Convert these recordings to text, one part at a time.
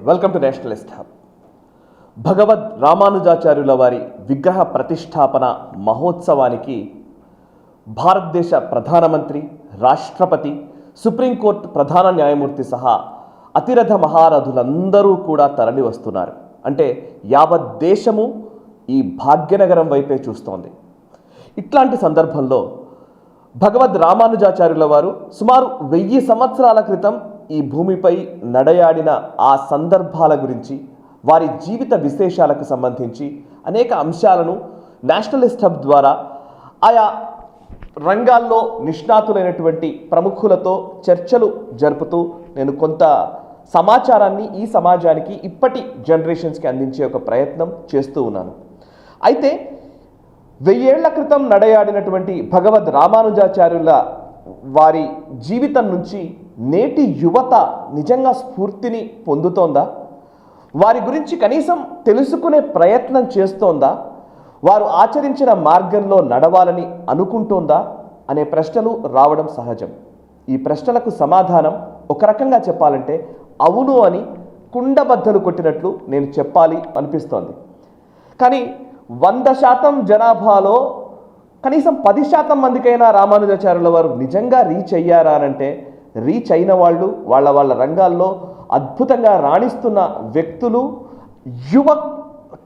Welcome to Nationalist hub. భగవద్ రామానుజాచార్యుల వారి విగ్రహ ప్రతిష్టాపన మహోత్సవానికి భారతదేశ ప్రధానమంత్రి, రాష్ట్రపతి, సుప్రీంకోర్టు ప్రధాన న్యాయమూర్తి సహా అతిరథ మహారథులందరూ కూడా తరలి వస్తున్నారు. అంటే యావత్ దేశము ఈ భాగ్యనగరం వైపే చూస్తోంది. ఇట్లాంటి సందర్భంలో భగవద్ రామానుజాచార్యుల వారు సుమారు 1000 సంవత్సరాల క్రితం ఈ భూమిపై నడయాడిన ఆ సందర్భాల గురించి, వారి జీవిత విశేషాలకు సంబంధించి అనేక అంశాలను నేషనలిస్ట్ హబ్ ద్వారా ఆయా రంగాల్లో నిష్ణాతులైనటువంటి ప్రముఖులతో చర్చలు జరుపుతూ నేను కొంత సమాచారాన్ని ఈ సమాజానికి, ఇప్పటి జనరేషన్స్కి అందించే ఒక ప్రయత్నం చేస్తూ ఉన్నాను. అయితే 1000 ఏళ్ల క్రితం నడయాడినటువంటి భగవద్ రామానుజాచార్యుల వారి జీవితం నుంచి నేటి యువత నిజంగా స్ఫూర్తిని పొందుతోందా? వారి గురించి కనీసం తెలుసుకునే ప్రయత్నం చేస్తోందా? వారు ఆచరించిన మార్గంలో నడవాలని అనుకుంటోందా అనే ప్రశ్నలు రావడం సహజం. ఈ ప్రశ్నలకు సమాధానం ఒక రకంగా చెప్పాలంటే అవును అని కుండబద్దలు కొట్టినట్లు నేను చెప్పాలి అనిపిస్తోంది. కానీ 100% జనాభాలో కనీసం 10% మందికైనా రామానుజాచార్యుల వారు నిజంగా రీచ్ అయ్యారా అంటే, రీచ్ అయిన వాళ్ళు వాళ్ళ రంగాల్లో అద్భుతంగా రాణిస్తున్న వ్యక్తులు, యువ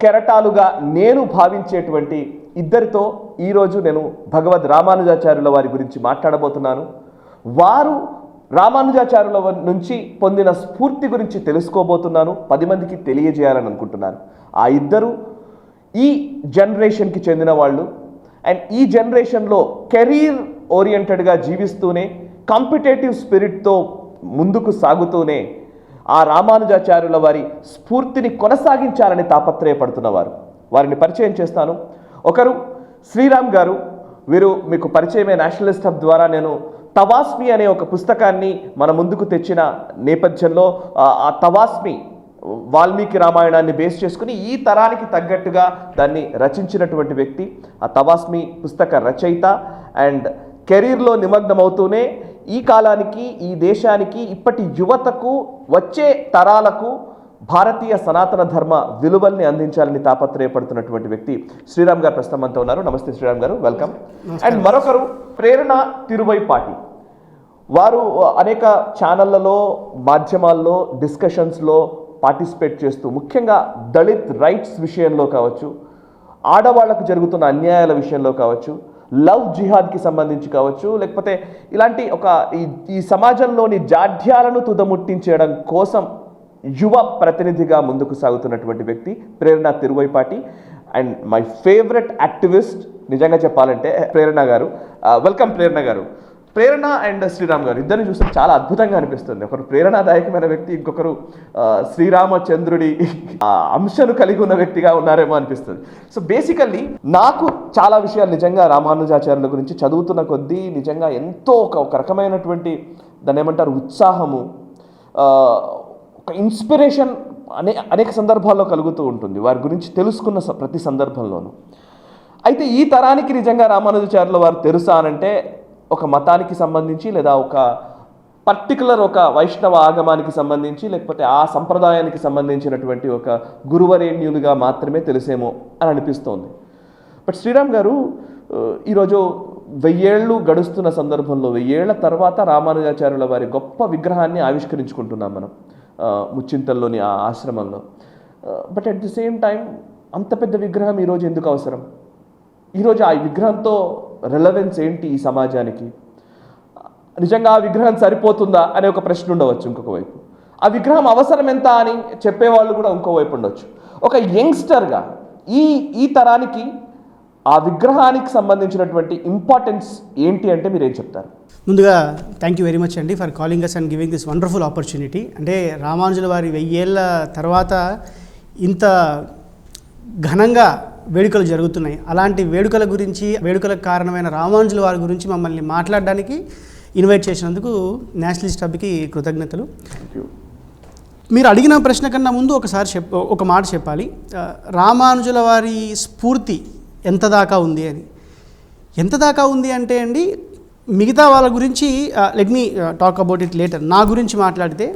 కెరటాలుగా నేను భావించేటువంటి ఇద్దరితో ఈరోజు నేను భగవద్ రామానుజాచార్యుల వారి గురించి మాట్లాడబోతున్నాను. వారు రామానుజాచార్యుల నుంచి పొందిన స్ఫూర్తి గురించి తెలుసుకోబోతున్నాను, 10 మందికి తెలియజేయాలని అనుకుంటున్నాను. ఆ ఇద్దరు ఈ జనరేషన్కి చెందిన వాళ్ళు. అండ్ ఈ జనరేషన్లో కెరీర్ ఓరియంటెడ్గా జీవిస్తూనే, కాంపిటేటివ్ స్పిరిట్తో ముందుకు సాగుతూనే ఆ రామానుజాచార్యుల వారి స్ఫూర్తిని కొనసాగించాలని తాపత్రయపడుతున్నవారు. వారిని పరిచయం చేస్తాను. ఒకరు శ్రీరామ్ గారు. వీరు మీకు పరిచయమే. నేషనలిస్ట్ హబ్ ద్వారా నేను తవాస్మి అనే ఒక పుస్తకాన్ని మన ముందుకు తెచ్చిన నేపథ్యంలో ఆ తవాస్మి వాల్మీకి రామాయణాన్ని బేస్ చేసుకుని ఈ తరానికి తగ్గట్టుగా దాన్ని రచించినటువంటి వ్యక్తి. ఆ తవాస్మి పుస్తక రచయిత అండ్ కెరీర్లో నిమగ్నమవుతూనే ఈ కాలానికి, ఈ దేశానికి, ఇప్పటి యువతకు, వచ్చే తరాలకు భారతీయ సనాతన ధర్మ విలువల్ని అందించాలని తాపత్రయపడుతున్నటువంటి వ్యక్తి శ్రీరామ్ గారు ప్రస్తుతం అంతా ఉన్నారు. నమస్తే శ్రీరామ్ గారు, వెల్కమ్. అండ్ మరొకరు ప్రేరణ తిరువైపాటి. వారు అనేక ఛానళ్లలో, మాధ్యమాల్లో, డిస్కషన్స్లో పార్టిసిపేట్ చేస్తూ ముఖ్యంగా దళిత్ రైట్స్ విషయంలో కావచ్చు, ఆడవాళ్లకు జరుగుతున్న అన్యాయాల విషయంలో కావచ్చు, లవ్ జిహాద్కి సంబంధించి కావచ్చు, లేకపోతే ఇలాంటి ఈ సమాజంలోని జాడ్యాలను తుదముట్టించడం కోసం యువ ప్రతినిధిగా ముందుకు సాగుతున్నటువంటి వ్యక్తి ప్రేరణ తిరువైపాటి. అండ్ మై ఫేవరెట్ యాక్టివిస్ట్ నిజంగా చెప్పాలంటే ప్రేరణ గారు. వెల్కమ్ ప్రేరణ గారు. ప్రేరణ అండ్ శ్రీరామ్ గారు ఇద్దరిని చూస్తే చాలా అద్భుతంగా అనిపిస్తుంది. ఒకరు ప్రేరణాదాయకమైన వ్యక్తి, ఇంకొకరు శ్రీరామచంద్రుడి అంశను కలిగి ఉన్న వ్యక్తిగా ఉన్నారేమో అనిపిస్తుంది. సో బేసికల్లీ నాకు చాలా విషయాలు నిజంగా రామానుజాచార్యుల గురించి చదువుతున్న కొద్దీ నిజంగా ఎంతో ఒక రకమైనటువంటి దాన్ని ఏమంటారు, ఉత్సాహము, ఒక ఇన్స్పిరేషన్ అనేక సందర్భాల్లో కలుగుతూ ఉంటుంది వారి గురించి తెలుసుకున్న ప్రతి సందర్భంలోనూ. అయితే ఈ తరానికి నిజంగా రామానుజాచార్యుల వారు తెలుసా అనంటే, ఒక మతానికి సంబంధించి లేదా ఒక పర్టికులర్ ఒక వైష్ణవ ఆగమానికి సంబంధించి, లేకపోతే ఆ సంప్రదాయానికి సంబంధించినటువంటి ఒక గురువరేణ్యులుగా మాత్రమే తెలిసేమో అని అనిపిస్తోంది. బట్ శ్రీరామ్ గారు, ఈరోజు 1000 ఏళ్ళు గడుస్తున్న సందర్భంలో 1000 ఏళ్ల తర్వాత రామానుజాచార్యుల వారి గొప్ప విగ్రహాన్ని ఆవిష్కరించుకుంటున్నాం మనం ముచ్చింతల్లోని ఆ ఆశ్రమంలో. But at the same time అంత పెద్ద విగ్రహం ఈరోజు ఎందుకు అవసరం? ఈరోజు ఆ విగ్రహంతో రెలవెన్స్ ఏంటి ఈ సమాజానికి? నిజంగా ఆ విగ్రహం సరిపోతుందా అనే ఒక ప్రశ్న ఉండవచ్చు ఇంకొక వైపు. ఆ విగ్రహం అవసరం ఎంత అని చెప్పేవాళ్ళు కూడా ఇంకోవైపు ఉండొచ్చు. ఒక యంగ్స్టర్గా ఈ తరానికి ఆ విగ్రహానికి సంబంధించినటువంటి ఇంపార్టెన్స్ ఏంటి అంటే మీరు ఏం చెప్తారు? ముందుగా థ్యాంక్ యూ వెరీ మచ్ అండి for calling us and giving this wonderful opportunity. అంటే రామానుజుల వారి 1000 ఏళ్ళ తర్వాత ఇంత ఘనంగా వేడుకలు జరుగుతున్నాయి. అలాంటి వేడుకల గురించి, వేడుకలకు కారణమైన రామానుజుల వారి గురించి మమ్మల్ని మాట్లాడడానికి ఇన్వైట్ చేసినందుకు నేషనలిస్ట్ హబ్కి కృతజ్ఞతలు. మీరు అడిగిన ప్రశ్న కన్నా ముందు ఒక మాట చెప్పాలి. రామానుజుల వారి స్ఫూర్తి ఎంత దాకా ఉంది అని. ఎంత దాకా ఉంది అంటే అండి, మిగతా వాళ్ళ గురించి let me talk about it later. నా గురించి మాట్లాడితే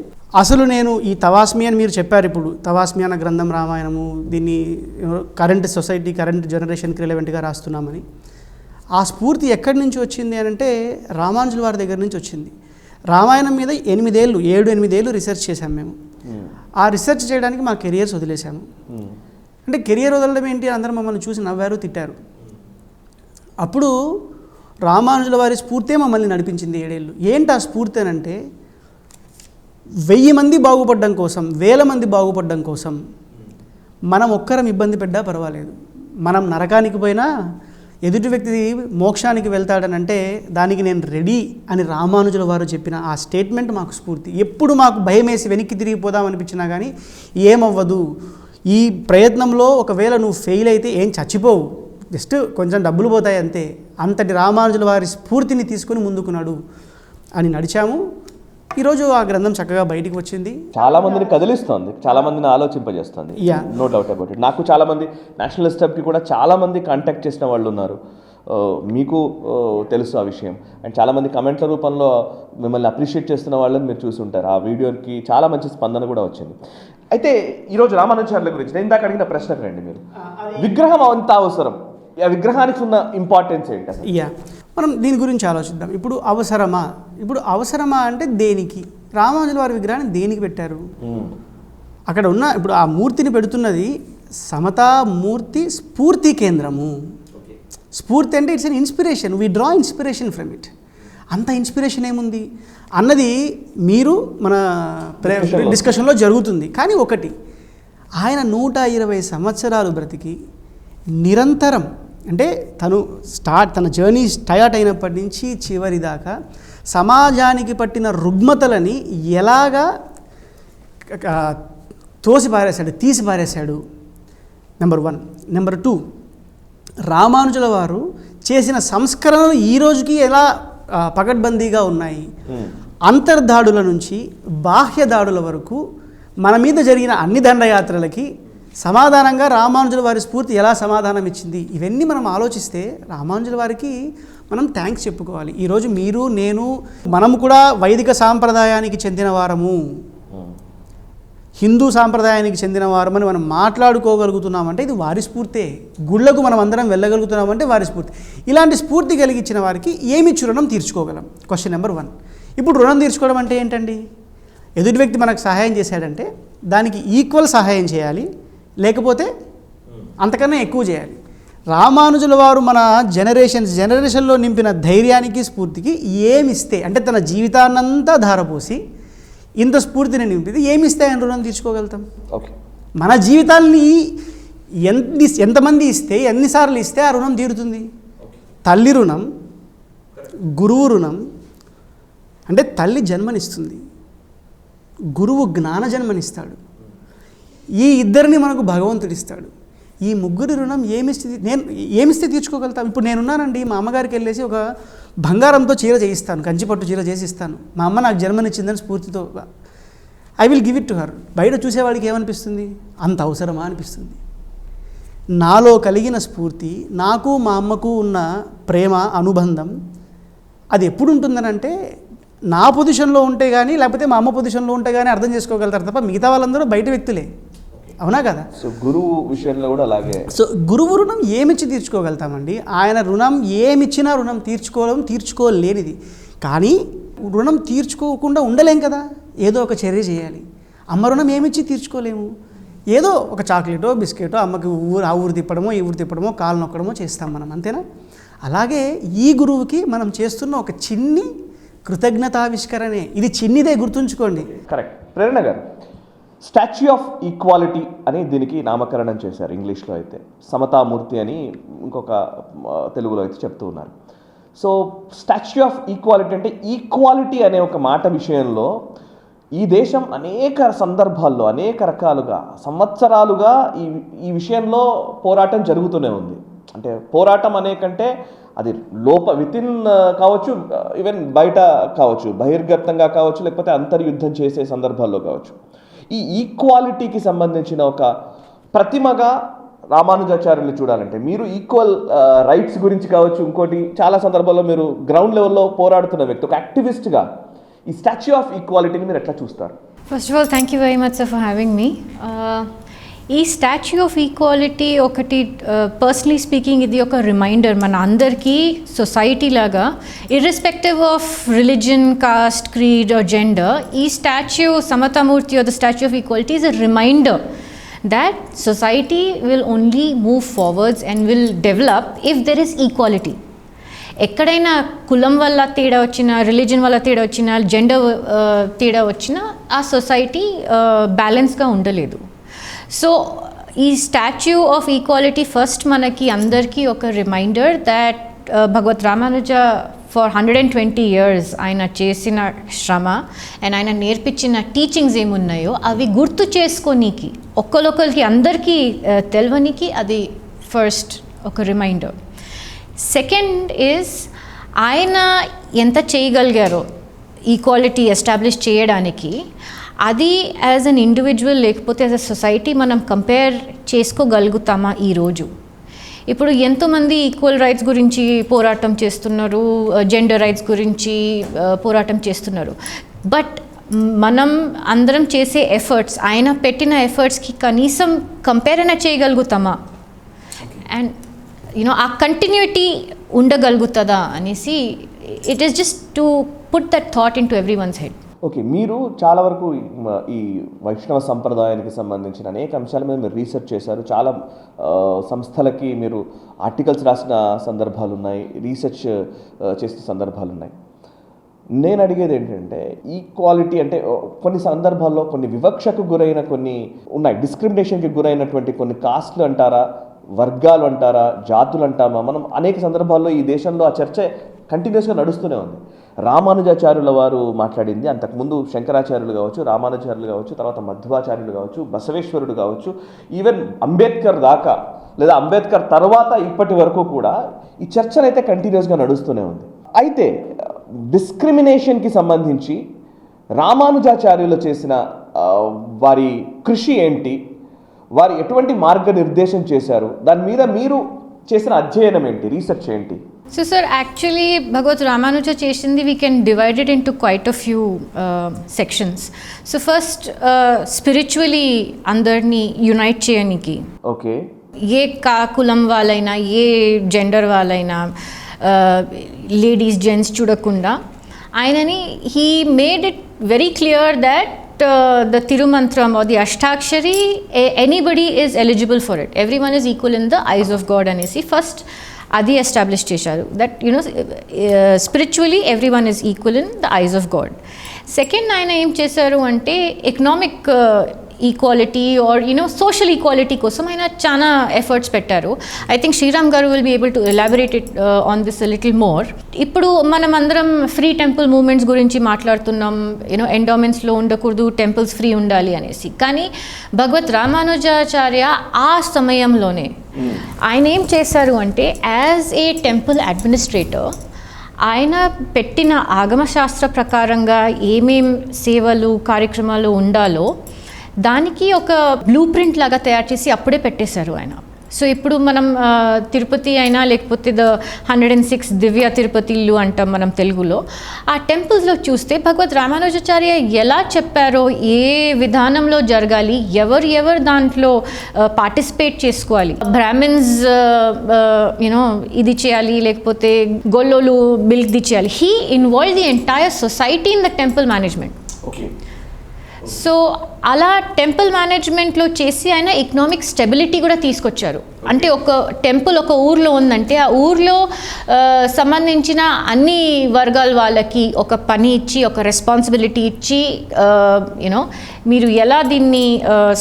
అసలు నేను ఈ తవాస్మి అని మీరు చెప్పారు, ఇప్పుడు తవాస్మి అన్న గ్రంథం రామాయణము, దీన్ని కరెంట్ సొసైటీ కరెంట్ జనరేషన్కి రిలవెంట్గా రాస్తున్నామని, ఆ స్ఫూర్తి ఎక్కడి నుంచి వచ్చింది అని అంటే రామానుజుల వారి దగ్గర నుంచి వచ్చింది. రామాయణం మీద 7-8 ఏళ్ళు రీసెర్చ్ చేశాం మేము. ఆ రీసెర్చ్ చేయడానికి మా కెరియర్స్ వదిలేశాము. అంటే కెరియర్ వదలడం ఏంటి, అందరూ మమ్మల్ని చూసి నవ్వారు, తిట్టారు. అప్పుడు రామానుజుల వారి స్ఫూర్తే మమ్మల్ని నడిపించింది 7 ఏళ్ళు. ఏంటి ఆ స్ఫూర్తి అని అంటే 1000 మంది బాగుపడడం కోసం, 1000 మంది బాగుపడడం కోసం మనం ఒక్కరం ఇబ్బంది పడ్డా పర్వాలేదు, మనం నరకానికి పోయినా ఎదుటి వ్యక్తి మోక్షానికి వెళ్తాడని అంటే దానికి నేను రెడీ అని రామానుజుల వారు చెప్పిన ఆ స్టేట్మెంట్ మాకు స్ఫూర్తి. ఎప్పుడు మాకు భయం వేసి వెనక్కి తిరిగిపోదాం అనిపించినా కానీ ఏమవ్వదు, ఈ ప్రయత్నంలో ఒకవేళ నువ్వు ఫెయిల్ అయితే ఏం చచ్చిపోవు, జస్ట్ కొంచెం డబ్బులు పోతాయి అంతే, అంతటి రామానుజుల వారి స్ఫూర్తిని తీసుకుని ముందుకున్నాడు అని నడిచాము. ఈరోజు ఆ గ్రంథం చక్కగా బయటికి వచ్చింది, చాలా మందిని కదిలిస్తుంది, చాలా మందిని ఆలోచింపజేస్తుంది. No doubt about it. నాకు చాలా మంది నేషనలిస్ట్ హబ్కి కూడా చాలా మంది కాంటాక్ట్ చేసిన వాళ్ళు ఉన్నారు, మీకు తెలుసు ఆ విషయం. అండ్ చాలామంది కమెంట్ల రూపంలో మిమ్మల్ని అప్రిషియేట్ చేస్తున్న వాళ్ళని మీరు చూసి ఉంటారు. ఆ వీడియోకి చాలా మంచి స్పందన కూడా వచ్చింది. అయితే ఈరోజు రామానుజాచార్యుల గురించి నేను ఇందాక అడిగిన ప్రశ్నకు రండి మీరు. విగ్రహం అంత అవసరం, ఆ విగ్రహానికి ఉన్న ఇంపార్టెన్స్ ఏంటి అసలు? మనం దీని గురించి ఆలోచిద్దాం. ఇప్పుడు అవసరమా అంటే దేనికి, రామానుజుల వారి విగ్రహాన్ని దేనికి పెట్టారు? అక్కడ ఉన్న ఇప్పుడు ఆ మూర్తిని పెడుతున్నది సమతామూర్తి స్ఫూర్తి కేంద్రము. స్ఫూర్తి అంటే it's an inspiration, we draw inspiration from it. అంత ఇన్స్పిరేషన్ ఏముంది అన్నది మీరు మన డిస్కషన్లో జరుగుతుంది. కానీ ఒకటి, ఆయన 120 సంవత్సరాలు బ్రతికి నిరంతరం, అంటే తన జర్నీ స్టార్ట్ అయినప్పటి నుంచి చివరి దాకా సమాజానికి పట్టిన రుగ్మతలని ఎలాగా తీసి పారేశాడు, నెంబర్ 1. నెంబర్ 2, రామానుజుల వారు చేసిన సంస్కరణలు ఈ రోజుకి ఎలా పకడ్బందీగా ఉన్నాయి. అంతర్దాడుల నుంచి బాహ్య దాడుల వరకు మన మీద జరిగిన అన్ని దండయాత్రలకి సమాధానంగా రామానుజుల వారి స్ఫూర్తి ఎలా సమాధానం ఇచ్చింది. ఇవన్నీ మనం ఆలోచిస్తే రామానుజుల వారికి మనం థ్యాంక్స్ చెప్పుకోవాలి. ఈరోజు మీరు నేను మనము కూడా వైదిక సాంప్రదాయానికి చెందిన వారము, హిందూ సాంప్రదాయానికి చెందిన వారమని మనం మాట్లాడుకోగలుగుతున్నామంటే ఇది వారి స్ఫూర్తే. గుళ్ళకు మనం అందరం వెళ్ళగలుగుతున్నామంటే వారి స్ఫూర్తి. ఇలాంటి స్ఫూర్తి కలిగించిన వారికి ఏమిచ్చి రుణం తీర్చుకోగలం? Question number 1. ఇప్పుడు రుణం తీర్చుకోవడం అంటే ఏంటండి? ఎదుటి వ్యక్తి మనకు సహాయం చేశాడంటే దానికి ఈక్వల్ సహాయం చేయాలి, లేకపోతే అంతకన్నా ఎక్కువ చేయాలి. రామానుజుల వారు మన జనరేషన్లో నింపిన ధైర్యానికి స్ఫూర్తికి ఏమిస్తే, అంటే తన జీవితాన్నంతా ధారపోసి ఇంత స్ఫూర్తిని నింపితే ఏమిస్తే ఆయన రుణం తీర్చుకోగలుగుతాం? ఓకే, మన జీవితాల్ని ఎంతమంది ఇస్తే, ఎన్నిసార్లు ఇస్తే ఆ రుణం తీరుతుంది? తల్లి రుణం, గురువు రుణం, అంటే తల్లి జన్మనిస్తుంది, గురువు జ్ఞాన జన్మనిస్తాడు, ఈ ఇద్దరిని మనకు భగవంతుడు ఇస్తాడు. ఈ ముగ్గురి రుణం ఏమిస్తే తీర్చుకోగలుగుతాం? ఇప్పుడు నేనున్నానండి, మా అమ్మగారికి వెళ్ళేసి ఒక బంగారంతో చీర చేయిస్తాను, కంచిపట్టు చీర చేసి ఇస్తాను, మా అమ్మ నాకు జన్మనిచ్చిందని స్ఫూర్తితో I will give it to her. బయట చూసేవాడికి ఏమనిపిస్తుంది? అంత అవసరమా అనిపిస్తుంది. నాలో కలిగిన స్ఫూర్తి, నాకు మా అమ్మకు ఉన్న ప్రేమ అనుబంధం అది ఎప్పుడు ఉంటుందనంటే నా పొజిషన్లో ఉంటే కానీ, లేకపోతే మా అమ్మ పొజిషన్లో ఉంటే కానీ అర్థం చేసుకోగలుగుతారు తప్ప మిగతా వాళ్ళందరూ బయట వ్యక్తులే, అవునా కదా? సో గురువు విషయంలో కూడా అలాగే. సో గురువు రుణం ఏమిచ్చి తీర్చుకోగలుగుతామండి? ఆయన రుణం ఏమిచ్చినా రుణం తీర్చుకోలేనిది. కానీ రుణం తీర్చుకోకుండా ఉండలేం కదా, ఏదో ఒక చర్య చేయాలి. అమ్మ రుణం ఏమిచ్చి తీర్చుకోలేము, ఏదో ఒక చాక్లెటో బిస్కెటో అమ్మకి ఆ ఊరు తిప్పడమో ఈ ఊరు తిప్పడమో కాలు నొక్కడమో చేస్తాం మనం, అంతేనా? అలాగే ఈ గురువుకి మనం చేస్తున్న ఒక చిన్ని కృతజ్ఞతావిష్కరణే. ఇది చిన్నిదే, గుర్తుంచుకోండి. కరెక్ట్. ప్రేరణ గారు, స్టాచ్యూ ఆఫ్ ఈక్వాలిటీ అని దీనికి నామకరణం చేశారు ఇంగ్లీష్లో అయితే, సమతామూర్తి అని ఇంకొక తెలుగులో అయితే చెప్తూ ఉన్నారు. సో స్టాచ్యూ ఆఫ్ ఈక్వాలిటీ అంటే ఈక్వాలిటీ అనే ఒక మాట విషయంలో ఈ దేశం అనేక సందర్భాల్లో అనేక రకాలుగా సంవత్సరాలుగా ఈ విషయంలో పోరాటం జరుగుతూనే ఉంది. అంటే పోరాటం అనే కంటే అది వితిన్ కావచ్చు, ఈవెన్ బయట కావచ్చు, బహిర్గతంగా కావచ్చు, లేకపోతే అంతర్యుద్ధం చేసే సందర్భాల్లో కావచ్చు. ఈ ఈక్వాలిటీకి సంబంధించిన ఒక ప్రతిమగా రామానుజాచార్యులు చూడాలంటే మీరు ఈక్వల్ రైట్స్ గురించి కావచ్చు, ఇంకోటి చాలా సందర్భాల్లో మీరు గ్రౌండ్ లెవెల్లో పోరాడుతున్న వ్యక్తి, ఒక యాక్టివిస్ట్గా ఈ స్టాచ్యూ ఆఫ్ ఈక్వాలిటీని మీరు ఎట్లా చూస్తారు? First of all, thank you very much, sir, for having me. ఈ స్టాచ్యూ ఆఫ్ ఈక్వాలిటీ ఒకటి పర్సనలీ స్పీకింగ్ ఇది ఒక రిమైండర్ మన అందరికీ సొసైటీ లాగా irrespective of religion, caste, creed or gender, ఈ statue Samathamurthy or the statue of equality is a reminder that society will only move forwards and will develop if there is equality. ఎక్కడైనా కులం వల్ల తేడా వచ్చినా, religion వల్ల తేడా వచ్చినా, జెండర్ తేడా వచ్చినా ఆ సొసైటీ బ్యాలెన్స్గా ఉండలేదు. సో ఈ స్టాచ్యూ ఆఫ్ ఈక్వాలిటీ ఫస్ట్ మనకి అందరికీ ఒక reminder that Bhagavat Ramanuja for 120 years ఆయన చేసిన శ్రమ అండ్ ఆయన నేర్పించిన టీచింగ్స్ ఏమున్నాయో అవి గుర్తు చేసుకోనీకి, ఒక్కరొక్కరికి అందరికీ తెలవనికి అది ఫస్ట్ ఒక రిమైండర్. సెకండ్ ఈజ్ ఆయన ఎంత చేయగలిగారో ఈక్వాలిటీ ఎస్టాబ్లిష్ చేయడానికి, అది యాజ్ అన్ ఇండివిజువల్ లేకపోతే యాజ్ అ సొసైటీ మనం కంపేర్ చేసుకోగలుగుతామా ఈరోజు? ఇప్పుడు ఎంతోమంది ఈక్వల్ రైట్స్ గురించి పోరాటం చేస్తున్నారు, జెండర్ రైట్స్ గురించి పోరాటం చేస్తున్నారు. బట్ మనం అందరం చేసే ఎఫర్ట్స్, ఆయన పెట్టిన ఎఫర్ట్స్కి కనీసం కంపేర్ అయినా చేయగలుగుతామా? అండ్ యూనో ఆ కంటిన్యూటీ ఉండగలుగుతుందా అనేసి it is just to put that thought in to every once head. Okay, మీరు చాలా వరకు ఈ వైష్ణవ సంప్రదాయానికి సంబంధించిన అనేక అంశాల మీద మీరు రీసెర్చ్ చేశారు. చాలా సంస్థలకి మీరు ఆర్టికల్స్ రాసిన సందర్భాలు ఉన్నాయి, రీసెర్చ్ చేసిన సందర్భాలు ఉన్నాయి. నేను అడిగేది ఏంటంటే, ఈక్వాలిటీ అంటే కొన్ని సందర్భాల్లో కొన్ని వివక్షకు గురైన కొన్ని ఉన్నాయి, డిస్క్రిమినేషన్కి గురైనటువంటి కొన్ని కాస్ట్లు అంటారా, వర్గాలు అంటారా, జాతులు అంటామా, మనం అనేక సందర్భాల్లో ఈ దేశంలో ఆ చర్చ కంటిన్యూస్గా నడుస్తూనే ఉంది. రామానుజాచార్యుల వారు మాట్లాడింది, అంతకుముందు శంకరాచార్యులు కావచ్చు, రామానుజాచార్యులు కావచ్చు, తర్వాత మధ్వాచార్యులు కావచ్చు, బసవేశ్వరుడు కావచ్చు, ఈవెన్ అంబేద్కర్ దాకా లేదా అంబేద్కర్ తర్వాత ఇప్పటి వరకు కూడా ఈ చర్చనైతే కంటిన్యూస్గా నడుస్తూనే ఉంది. అయితే డిస్క్రిమినేషన్కి సంబంధించి రామానుజాచార్యులు చేసిన వారి కృషి ఏంటి, వారు ఎటువంటి మార్గనిర్దేశం చేశారు, దాని మీద మీరు చేసిన అధ్యయనం ఏంటి, రీసెర్చ్ ఏంటి? సో సార్, యాక్చువల్లీ భగవత్ రామానుజ చేసింది we can divide it in to quite a few sections. So first spiritually అందరినీ యునైట్ చేయడానికి, ఓకే, ఏ కులం వాళ్ళైనా, ఏ జెండర్ వాళ్ళైనా, లేడీస్ జెంట్స్ చూడకుండా ఆయనని he made it very clear that the Tirumantram or the Ashtakshari, anybody is eligible for it. Everyone is equal in the eyes of God anesi first adi established chesaru, that you know spiritually everyone is equal in the eyes of God. Second, ayana em chesaru ante economic equality or you know social equality కోసం ఆయన చాలా efforts పెట్టారు. I think Sriram గారు will be able to elaborate it on this little more. ఇప్పుడు మనం అందరం free temple movements గురించి మాట్లాడుతున్నాం, యూనో ఎండోమెంట్స్లో ఉండకూడదు, టెంపుల్స్ ఫ్రీ ఉండాలి అనేసి. కానీ భగవత్ రామానుజాచార్య ఆ సమయంలోనే ఆయన ఏం చేశారు అంటే, యాజ్ ఏ టెంపుల్ అడ్మినిస్ట్రేటర్ ఆయన పెట్టిన ఆగమశాస్త్ర ప్రకారంగా ఏమేం సేవలు కార్యక్రమాలు ఉండాలో దానికి ఒక బ్లూ ప్రింట్ లాగా తయారు చేసి అప్పుడే పెట్టేశారు ఆయన. సో ఇప్పుడు మనం తిరుపతి అయినా లేకపోతే ద 106 దివ్య తిరుపతిలు అంటాం మనం తెలుగులో, ఆ టెంపుల్స్లో చూస్తే భగవత్ రామానుజాచార్య ఎలా చెప్పారో, ఏ విధానంలో జరగాలి, ఎవరు దాంట్లో పార్టిసిపేట్ చేసుకోవాలి, బ్రాహ్మిన్స్ యూనో ఇది చేయాలి, లేకపోతే గొల్లోలు మిల్క్ ది చేయాలి. He involve the entire society in the temple management. Okay, so అలా టెంపుల్ మేనేజ్మెంట్లో చేసి ఆయన ఎకనామిక్ స్టెబిలిటీ కూడా తీసుకొచ్చారు. అంటే ఒక టెంపుల్ ఒక ఊర్లో ఉందంటే ఆ ఊర్లో సంబంధించిన అన్ని వర్గాల వాళ్ళకి ఒక పని ఇచ్చి, ఒక రెస్పాన్సిబిలిటీ ఇచ్చి, యూనో మీరు ఎలా దీన్ని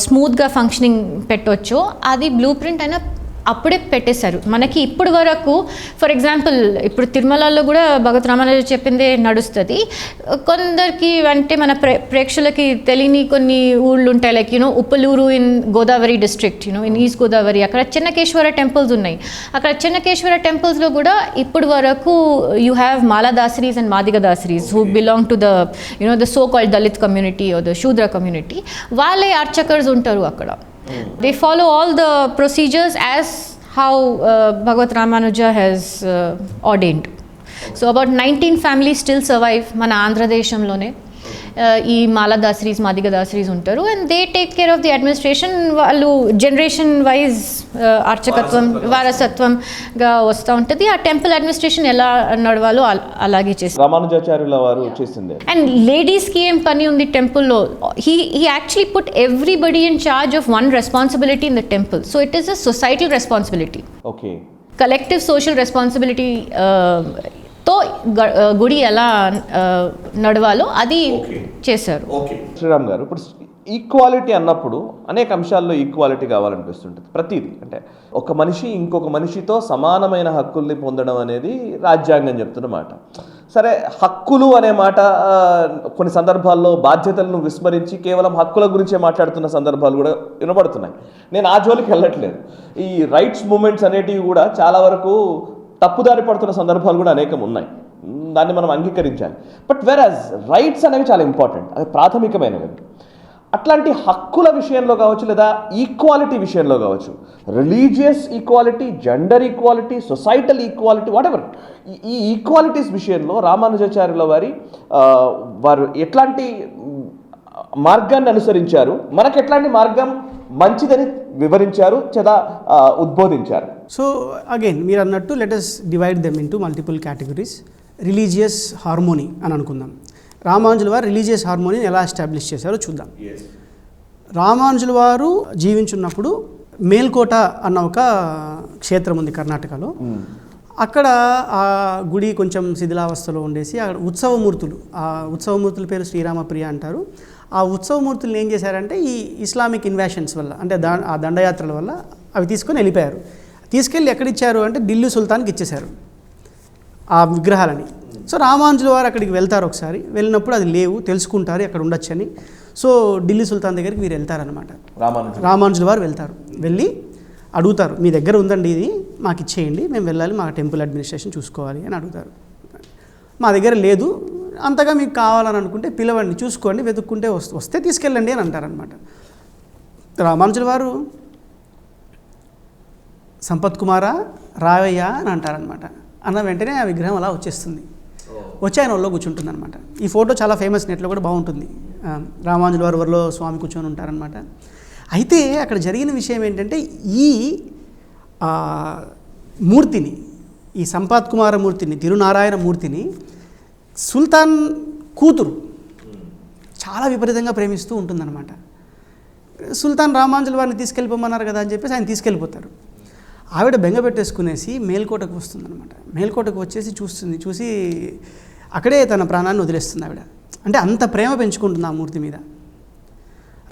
స్మూత్గా ఫంక్షనింగ్ పెట్టవచ్చో అది బ్లూ ప్రింట్ అయినా అప్పుడే పెట్టేశారు మనకి. ఇప్పుడు వరకు ఫర్ ఎగ్జాంపుల్ ఇప్పుడు తిరుమలలో కూడా భగవత్ రామానుజ చెప్పిందే నడుస్తుంది. కొందరికి అంటే మన ప్రేక్షకులకి తెలియని కొన్ని ఊళ్ళు ఉంటాయి, like you know Uppaluru in Godavari district, you know in east Godavari, అక్కడ చెన్నకేశ్వర టెంపుల్స్ ఉన్నాయి. అక్కడ చెన్నకేశ్వర టెంపుల్స్లో కూడా ఇప్పుడు వరకు you have Maladasaris and Madigadasaris who belong to the you know the so called Dalit community or the Shudra community. వాళ్ళే అర్చకర్స్ ఉంటారు అక్కడ. They follow all the procedures as how Bhagavad Ramanuja has ordained. So about 19 families still survive mana Andhra Deshamlone. ఈ మాలాదాసరీస్ మాదిగదాసరీస్ ఉంటారు and they take care of the administration. వాళ్ళు generation wise అర్చకత్వం వారసత్వంగా వస్తూ ఉంటుంది. ఆ టెంపుల్ అడ్మినిస్ట్రేషన్ ఎలా నడవాలో అలాగే చేస్తారు. రామానుజాచార్యుల వారు చేసింది. అండ్ లేడీస్కి ఏం పని ఉంది టెంపుల్లో? He actually put everybody in charge of one responsibility in the temple. So it is a societal responsibility. Okay. Collective social responsibility తో గుడి ఎలా నడవాలో అది చేశారు. శ్రీరామ్ గారు, ఇప్పుడు ఈక్వాలిటీ అన్నప్పుడు అనేక అంశాల్లో ఈక్వాలిటీ కావాలనిపిస్తుంటుంది. ప్రతిదీ అంటే ఒక మనిషి ఇంకొక మనిషితో సమానమైన హక్కుల్ని పొందడం అనేది రాజ్యాంగం చెప్తున్న మాట. సరే, హక్కులు అనే మాట కొన్ని సందర్భాల్లో బాధ్యతలను విస్మరించి కేవలం హక్కుల గురించే మాట్లాడుతున్న సందర్భాలు కూడా వినబడుతున్నాయి. నేను ఆ జోలికి వెళ్ళట్లేదు. ఈ రైట్స్ మూమెంట్స్ అనేటివి కూడా చాలా వరకు తప్పుదారి పడుతున్న సందర్భాలు కూడా అనేకం ఉన్నాయి. దాన్ని మనం అంగీకరించాలి. బట్ వెరాజ్ రైట్స్ అనేవి చాలా ఇంపార్టెంట్, అది ప్రాథమికమైనవి. అట్లాంటి హక్కుల విషయంలో కావచ్చు, లేదా ఈక్వాలిటీ విషయంలో కావచ్చు, religious equality, gender equality, societal equality, whatever, ఈ ఈక్వాలిటీస్ విషయంలో రామానుజాచార్యుల వారు ఎట్లాంటి మార్గాన్ని అనుసరించారు, మనకు ఎట్లాంటి మార్గం మంచిదని వివరించారు, ఉద్బోధించారు. సో అగైన్ మీరు అన్నట్టు let us divide them into multiple categories. Religious harmony అని అనుకుందాం. రామానుజుల వారు రిలీజియస్ హార్మోనీని ఎలా ఎస్టాబ్లిష్ చేశారో చూద్దాం. రామానుజుల వారు జీవించున్నప్పుడు మేల్కోట అన్న ఒక క్షేత్రం ఉంది కర్ణాటకలో. అక్కడ ఆ గుడి కొంచెం శిథిలావస్థలో ఉండేసి అక్కడ ఉత్సవమూర్తులు, ఆ ఉత్సవమూర్తుల పేరు శ్రీరామ ప్రియ అంటారు. ఆ ఉత్సవమూర్తులను ఏం చేశారంటే ఈ ఇస్లామిక్ ఇన్వాషన్స్ వల్ల, అంటే ఆ దండయాత్రల వల్ల అవి తీసుకొని వెళ్ళిపోయారు. తీసుకెళ్ళి ఎక్కడిచ్చారు అంటే ఢిల్లీ సుల్తాన్కి ఇచ్చేశారు ఆ విగ్రహాలని. సో రామానుజుల వారు అక్కడికి వెళ్తారు. ఒకసారి వెళ్ళినప్పుడు అది లేవు, తెలుసుకుంటారు ఎక్కడ ఉండొచ్చని. సో ఢిల్లీ సుల్తాన్ దగ్గరికి వీరు వెళ్తారనమాట. రామానుజుల వారు వెళ్తారు. వెళ్ళి అడుగుతారు, మీ దగ్గర ఉందండి ఇది, మాకు ఇచ్చేయండి, మేము వెళ్ళాలి, మా టెంపుల్ అడ్మినిస్ట్రేషన్ చూసుకోవాలి అని అడుగుతారు. మా దగ్గర లేదు, అంతగా మీకు కావాలని అనుకుంటే పిలవండి, చూసుకోండి, వెతుక్కుంటే వస్తే తీసుకెళ్ళండి అని అంటారనమాట. రామానుజుల వారు సంపత్ కుమారా రావయ్య అని అంటారనమాట. అన్న వెంటనే ఆ విగ్రహం అలా వచ్చేస్తుంది, వచ్చి ఆయన ఒళ్ళో కూర్చుంటుంది అనమాట. ఈ ఫోటో చాలా ఫేమస్, నెట్లో కూడా బాగుంటుంది. రామానుజుల వారు ఒళ్ళో స్వామి కూర్చొని ఉంటారనమాట. అయితే అక్కడ జరిగిన విషయం ఏంటంటే ఈ మూర్తిని, ఈ సంపత్ కుమార మూర్తిని, తిరునారాయణ మూర్తిని సుల్తాన్ కూతురు చాలా విపరీతంగా ప్రేమిస్తూ ఉంటుందన్నమాట. సుల్తాన్ రామానుజుల వారిని తీసుకెళ్ళిపోమన్నారు కదా అని చెప్పేసి ఆయన తీసుకెళ్ళిపోతారు. ఆవిడ బెంగ పెట్టేసుకునేసి మేల్కోటకు వస్తుందన్నమాట. మేల్కోటకు వచ్చేసి చూసి అక్కడే తన ప్రాణాన్ని వదిలేస్తుంది ఆవిడ. అంటే అంత ప్రేమ పెంచుకుంటుంది ఆ మూర్తి మీద.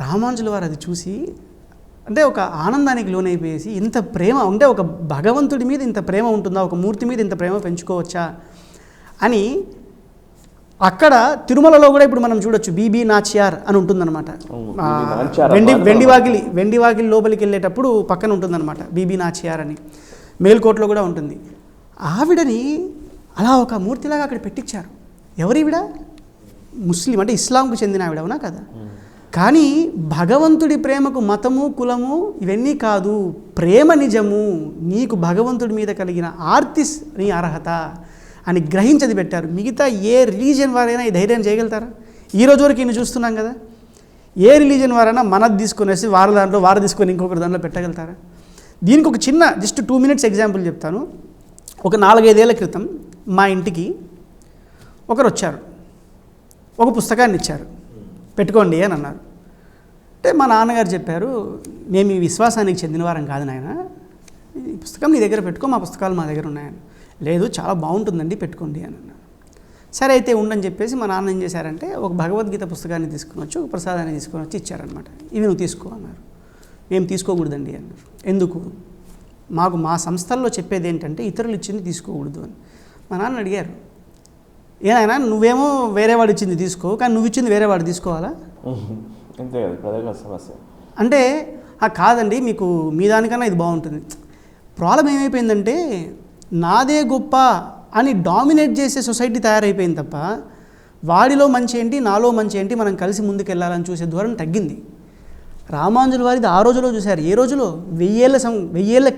రామానుజుల వారు అది చూసి అంటే ఒక ఆనందానికి లోనైపోయేసి, ఇంత ప్రేమ అంటే ఒక భగవంతుడి మీద ఇంత ప్రేమ ఉంటుందా, ఒక మూర్తి మీద ఇంత ప్రేమ పెంచుకోవచ్చా అని అక్కడ తిరుమలలో కూడా ఇప్పుడు మనం చూడొచ్చు బీబీ నాచ్యార్ అని ఉంటుందన్నమాట. వెండివాకిలి లోపలికి వెళ్ళేటప్పుడు పక్కన ఉంటుందన్నమాట బీబీ నాచ్యార్ అని. మేల్కోట్లో కూడా ఉంటుంది. ఆవిడని అలా ఒక మూర్తిలాగా అక్కడ పెట్టించారు. ఎవరివిడ? ముస్లిం, అంటే ఇస్లాంకు చెందిన ఆవిడ, అవునా కదా? కానీ భగవంతుడి ప్రేమకు మతము కులము ఇవన్నీ కాదు, ప్రేమ నిజము, నీకు భగవంతుడి మీద కలిగిన ఆర్తి నీ అర్హత అని గ్రహించది పెట్టారు. మిగతా ఏ రిలీజియన్ వారైనా ఈ ధైర్యం చేయగలుగుతారా? ఈ రోజు వరకు ఈయన చూస్తున్నాం కదా, ఏ రిలీజియన్ వారైనా మనది తీసుకునేసి వారి దాంట్లో వారు తీసుకొని ఇంకొకరి దాంట్లో పెట్టగలుగుతారా? దీనికి ఒక చిన్న జస్ట్ 2 minutes ఎగ్జాంపుల్ చెప్తాను. ఒక 4-5 ఏళ్ల క్రితం మా ఇంటికి ఒకరు వచ్చారు, ఒక పుస్తకాన్ని ఇచ్చారు, పెట్టుకోండి అని అన్నారు. అంటే మా నాన్నగారు చెప్పారు, మేము ఈ విశ్వాసానికి చెందిన వారం కాదు నాయన, ఈ పుస్తకం నీ దగ్గర పెట్టుకో, మా పుస్తకాలు మా దగ్గర ఉన్నాయని. లేదు, చాలా బాగుంటుందండి, పెట్టుకోండి అని అన్నారు. సరే అయితే ఉండని చెప్పేసి మా నాన్న ఏం చేశారంటే ఒక భగవద్గీత పుస్తకాన్ని తీసుకుని వచ్చి ఒక ప్రసాదాన్ని తీసుకొని వచ్చి ఇచ్చారనమాట. ఇవి నువ్వు తీసుకో అన్నారు. మేము తీసుకోకూడదండి అన్నారు. ఎందుకు? మాకు మా సంస్థల్లో చెప్పేది ఏంటంటే ఇతరులు ఇచ్చింది తీసుకోకూడదు అని. మా నాన్న అడిగారు, ఏనాయనా నువ్వేమో వేరే వాడు ఇచ్చింది తీసుకో, కానీ నువ్వు ఇచ్చింది వేరే వాడు తీసుకోవాలా? అంటే కాదండి, మీకు మీ దానికన్నా ఇది బాగుంటుంది. ప్రాబ్లం ఏమైపోయిందంటే నాదే గొప్ప అని డామినేట్ చేసే సొసైటీ తయారైపోయింది తప్ప వాడిలో మంచి ఏంటి, నాలో మంచి ఏంటి, మనం కలిసి ముందుకు వెళ్ళాలని చూసే ధోరణి తగ్గింది. రామానుజుల వారిది ఆ రోజులో చూశారు. ఏ రోజులో? 1000 ఏళ్ల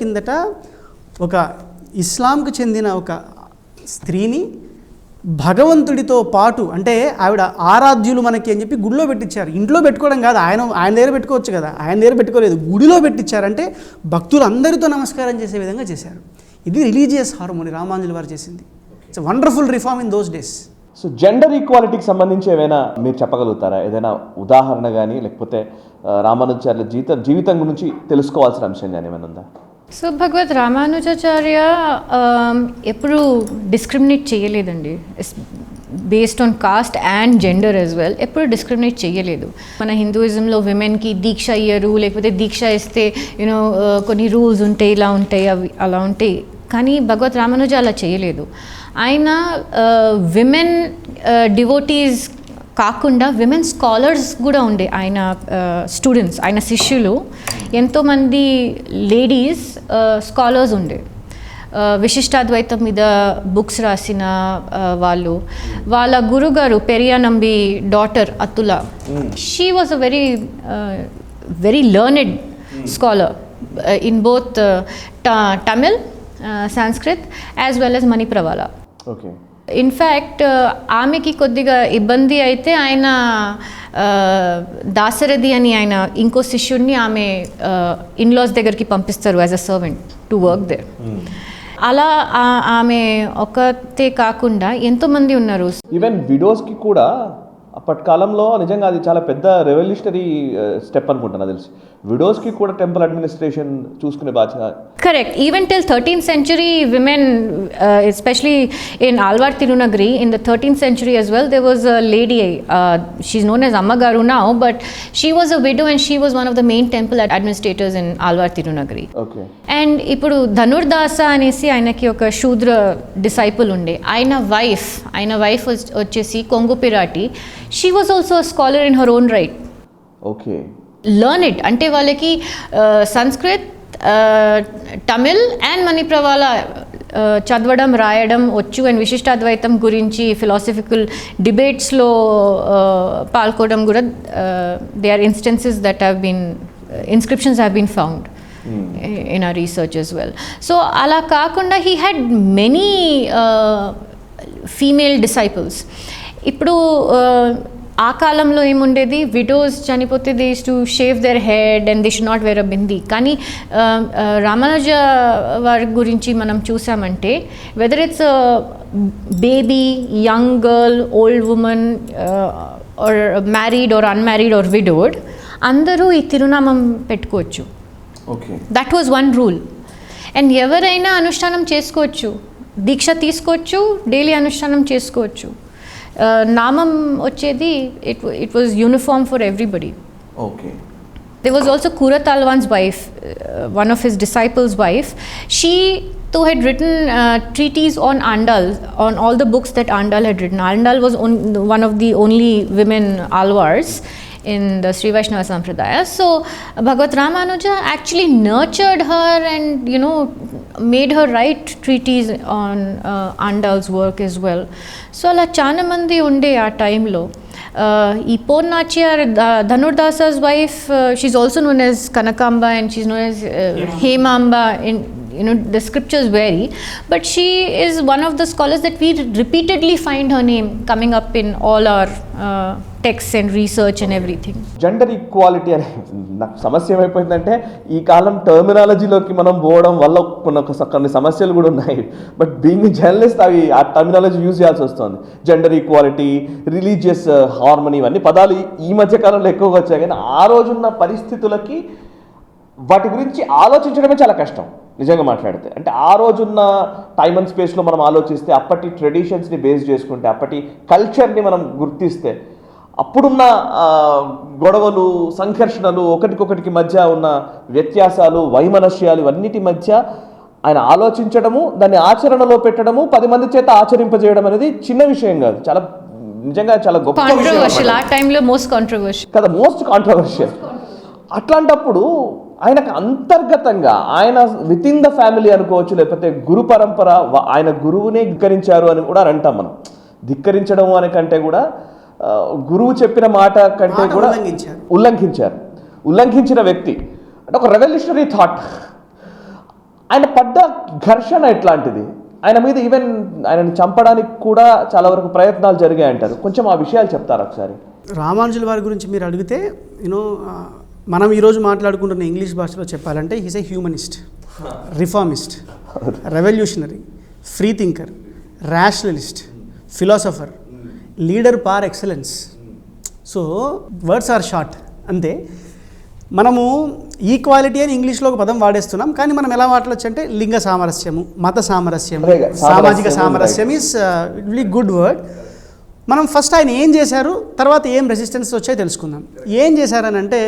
కిందట ఒక ఇస్లాంకు చెందిన ఒక స్త్రీని భగవంతుడితో పాటు అంటే ఆవిడ ఆరాధ్యులు మనకి అని చెప్పి గుడిలో పెట్టించారు. ఇంట్లో పెట్టుకోవడం కాదు, ఆయన దగ్గర పెట్టుకోవచ్చు కదా, ఆయన దగ్గర పెట్టుకోలేదు, గుడిలో పెట్టించారంటే భక్తులు అందరితో నమస్కారం చేసే విధంగా చేశారు. ఇది రిలీజియస్ హార్మోని రామానుజుల వారు చేసింది. It's wonderful reform in those days. So gender ఈక్వాలిటీకి సంబంధించి ఏమైనా మీరు చెప్పగలుగుతారా? ఏదైనా ఉదాహరణ కానీ లేకపోతే రామానుజాచార్యుల జీవితం గురించి తెలుసుకోవాల్సిన అంశం కానీ ఏమైనా ఉందా? సో భగవత్ రామానుజాచార్య ఎప్పుడు డిస్క్రిమినేట్ చేయలేదండి, based on cost and gender as well. ఎప్పుడు డిస్క్రిమినేట్ చేయలేదు. మన హిందూయిజంలో విమెన్కి దీక్ష ఇయ్యరు, లేకపోతే దీక్ష ఇస్తే యూనో కొన్ని రూల్స్ ఉంటాయి, ఇలా ఉంటాయి, అవి అలా ఉంటాయి. కానీ భగవత్ రామానుజ అలా చేయలేదు. ఆయన విమెన్ డివోటీస్ కాకుండా విమెన్ స్కాలర్స్ కూడా ఉండే ఆయన స్టూడెంట్స్, ఆయన శిష్యులు ఎంతోమంది లేడీస్ స్కాలర్స్ ఉండే. విశిష్టాద్వైతం మీద బుక్స్ రాసిన వాళ్ళు. వాళ్ళ గురుగారు Periyanambi daughter Athula, she was a very learned scholar in both Tamil, Sanskrit as well as Manipravala. Okay. In fact ఆమెకి కొద్దిగా ఇబ్బంది అయితే ఆయన దాశరథి అని ఆయన ఇంకో శిష్యుడిని ఆమె ఇన్లాస్ దగ్గరికి పంపిస్తారు as a servant to work there. అలా ఆమె ఒకతే కాకుండా ఎంతోమంది ఉన్నారు. ఈవెన్ విడోస్కి కూడా అప్పటి కాలంలో నిజంగా అది చాలా పెద్ద రెవల్యూషనరీ స్టెప్ అనుకుంటాను తెలిసి. విడోస్కి కూడా టెంపుల్ అడ్మినిస్ట్రేషన్ చూసుకునే బాధ్యత. Correct. Even till 13th century women, especially in Alvar Tirunagari, in the 13th century as well, there was a lady, she's known as Amma Garu now, but she was a widow and she was one of the main temple administrators in Alvar Tirunagari. Okay. And ఇప్పుడు ధనుర్దాస అనేసి ఆయనకి ఒక శూద్ర disciple ఉండే. ఆయన wife వచ్చేసి Kongu Piratti. She was also a scholar in her own right. Okay. Learned అంటే వాళ్ళకి సంస్కృత్, తమిళ్ అండ్ మణిప్రవాళ చదవడం రాయడం వచ్చు. అండ్ విశిష్టాద్వైతం గురించి ఫిలాసఫికల్ డిబేట్స్లో పాల్గొనడం కూడా they are instances that have been inscriptions have been found in our research as well. So ala kaakunda he had many female disciples. Ippudu ఆ కాలంలో ఏముండేది, విడోస్ చనిపోతే they used to shave their head and they should not wear a bindi. కానీ రామానుజ వారి గురించి మనం చూసామంటే whether it's baby, young girl, old woman or married or unmarried or widowed, అందరూ ఈ తిరునామం పెట్టుకోవచ్చు. That was one rule. And ఎవరైనా అనుష్ఠానం చేసుకోవచ్చు, దీక్ష తీసుకోవచ్చు, డైలీ అనుష్ఠానం చేసుకోవచ్చు. నామం వచ్చేది it was uniform for everybody. Okay. There was also Kuratalwan's wife, one of his disciples' wife. She too had written treatise on Andal, on all the books that Andal had written. Andal was one of the only women Alvars in the Sri Vaishnava Sampradaya. So Bhagavat Ramanuja actually nurtured her and, you know, made her write treatise on Andal's work as well. So ala chaana mandi unde aa time lo. ఈ Ponnachiyar, Dhanurdasa's wife, she's also known as Kanakamba and she's known as Hemamba. You know, the scriptures vary, but she is one of the scholars that we repeatedly find her name coming up in all our texts and research and everything. Gender equality అనే నాకు సమస్య ఏమైపోయిందంటే ఈ కాలం టర్మినాలజీలోకి మనం పోవడం వల్ల కొన్ని సమస్యలు కూడా ఉన్నాయి. బట్ బీయింగ్ జర్నలిస్ట్ అవి ఆ టర్మినాలజీ యూజ్ చేయాల్సి వస్తుంది. జెండర్ ఈక్వాలిటీ, రిలీజియస్ హార్మనీ, ఇవన్నీ పదాలు ఈ మధ్య కాలంలో ఎక్కువగా వచ్చాయి. కానీ ఆ రోజున్న పరిస్థితులకి వాటి గురించి ఆలోచించడమే చాలా కష్టం నిజంగా మాట్లాడితే. అంటే ఆ రోజున్న టైమ్ అండ్ స్పేస్లో మనం ఆలోచిస్తే, అప్పటి ట్రెడిషన్స్ని బేస్ చేసుకుంటే, అప్పటి కల్చర్ని మనం గుర్తిస్తే, అప్పుడున్న గొడవలు, సంఘర్షణలు, ఒకటికొకటికి మధ్య ఉన్న వ్యత్యాసాలు, వైమనస్యాలు, ఇవన్నిటి మధ్య ఆయన ఆలోచించడము, దాన్ని ఆచరణలో పెట్టడము, 10 మంది చేత ఆచరింపజేయడం అనేది చిన్న విషయం కాదు. చాలా నిజంగా చాలా గొప్ప విషయం. ఆ టైంలో మోస్ట్ కాంట్రవర్షియల్ కదా, మోస్ట్ కాంట్రవర్షియల్. అట్లాంటప్పుడు ఆయనకు అంతర్గతంగా ఆయన విత్ ఇన్ ద ఫ్యామిలీ అనుకోవచ్చు, లేకపోతే గురు పరంపర, ఆయన గురువునే ధిక్కరించారు అని కూడా అంటాం మనం. ధిక్కరించడం అనే కంటే కూడా గురువు చెప్పిన మాట కంటే కూడా ఉల్లంఘించిన వ్యక్తి అంటే ఒక రెవల్యూషనరీ థాట్. ఆయన పడ్డ ఘర్షణ ఎట్లాంటిది, ఆయన మీద ఈవెన్ ఆయనను చంపడానికి కూడా చాలా వరకు ప్రయత్నాలు జరిగాయి అంటారు. కొంచెం ఆ విషయాలు చెప్తారు ఒకసారి. రామానుజుల వారి గురించి మీరు అడిగితే మనం ఈరోజు మాట్లాడుకుంటున్న ఇంగ్లీష్ భాషలో చెప్పాలంటే he's a humanist, reformist, revolutionary, free thinker, rationalist, philosopher, leader par excellence. So words are short అంతే. మనము ఈక్వాలిటీ అని ఇంగ్లీష్లో ఒక పదం వాడేస్తున్నాం, కానీ మనం ఎలా మాట్లాడచ్చు అంటే లింగ సామరస్యము, మత సామరస్యము, సామాజిక సామరస్యం ఈజ్ రియల్లీ గుడ్ వర్డ్. మనం ఫస్ట్ ఆయన ఏం చేశారు, తర్వాత ఏం రెసిస్టెన్స్ వచ్చాయో తెలుసుకుందాం. ఏం చేశారని అంటే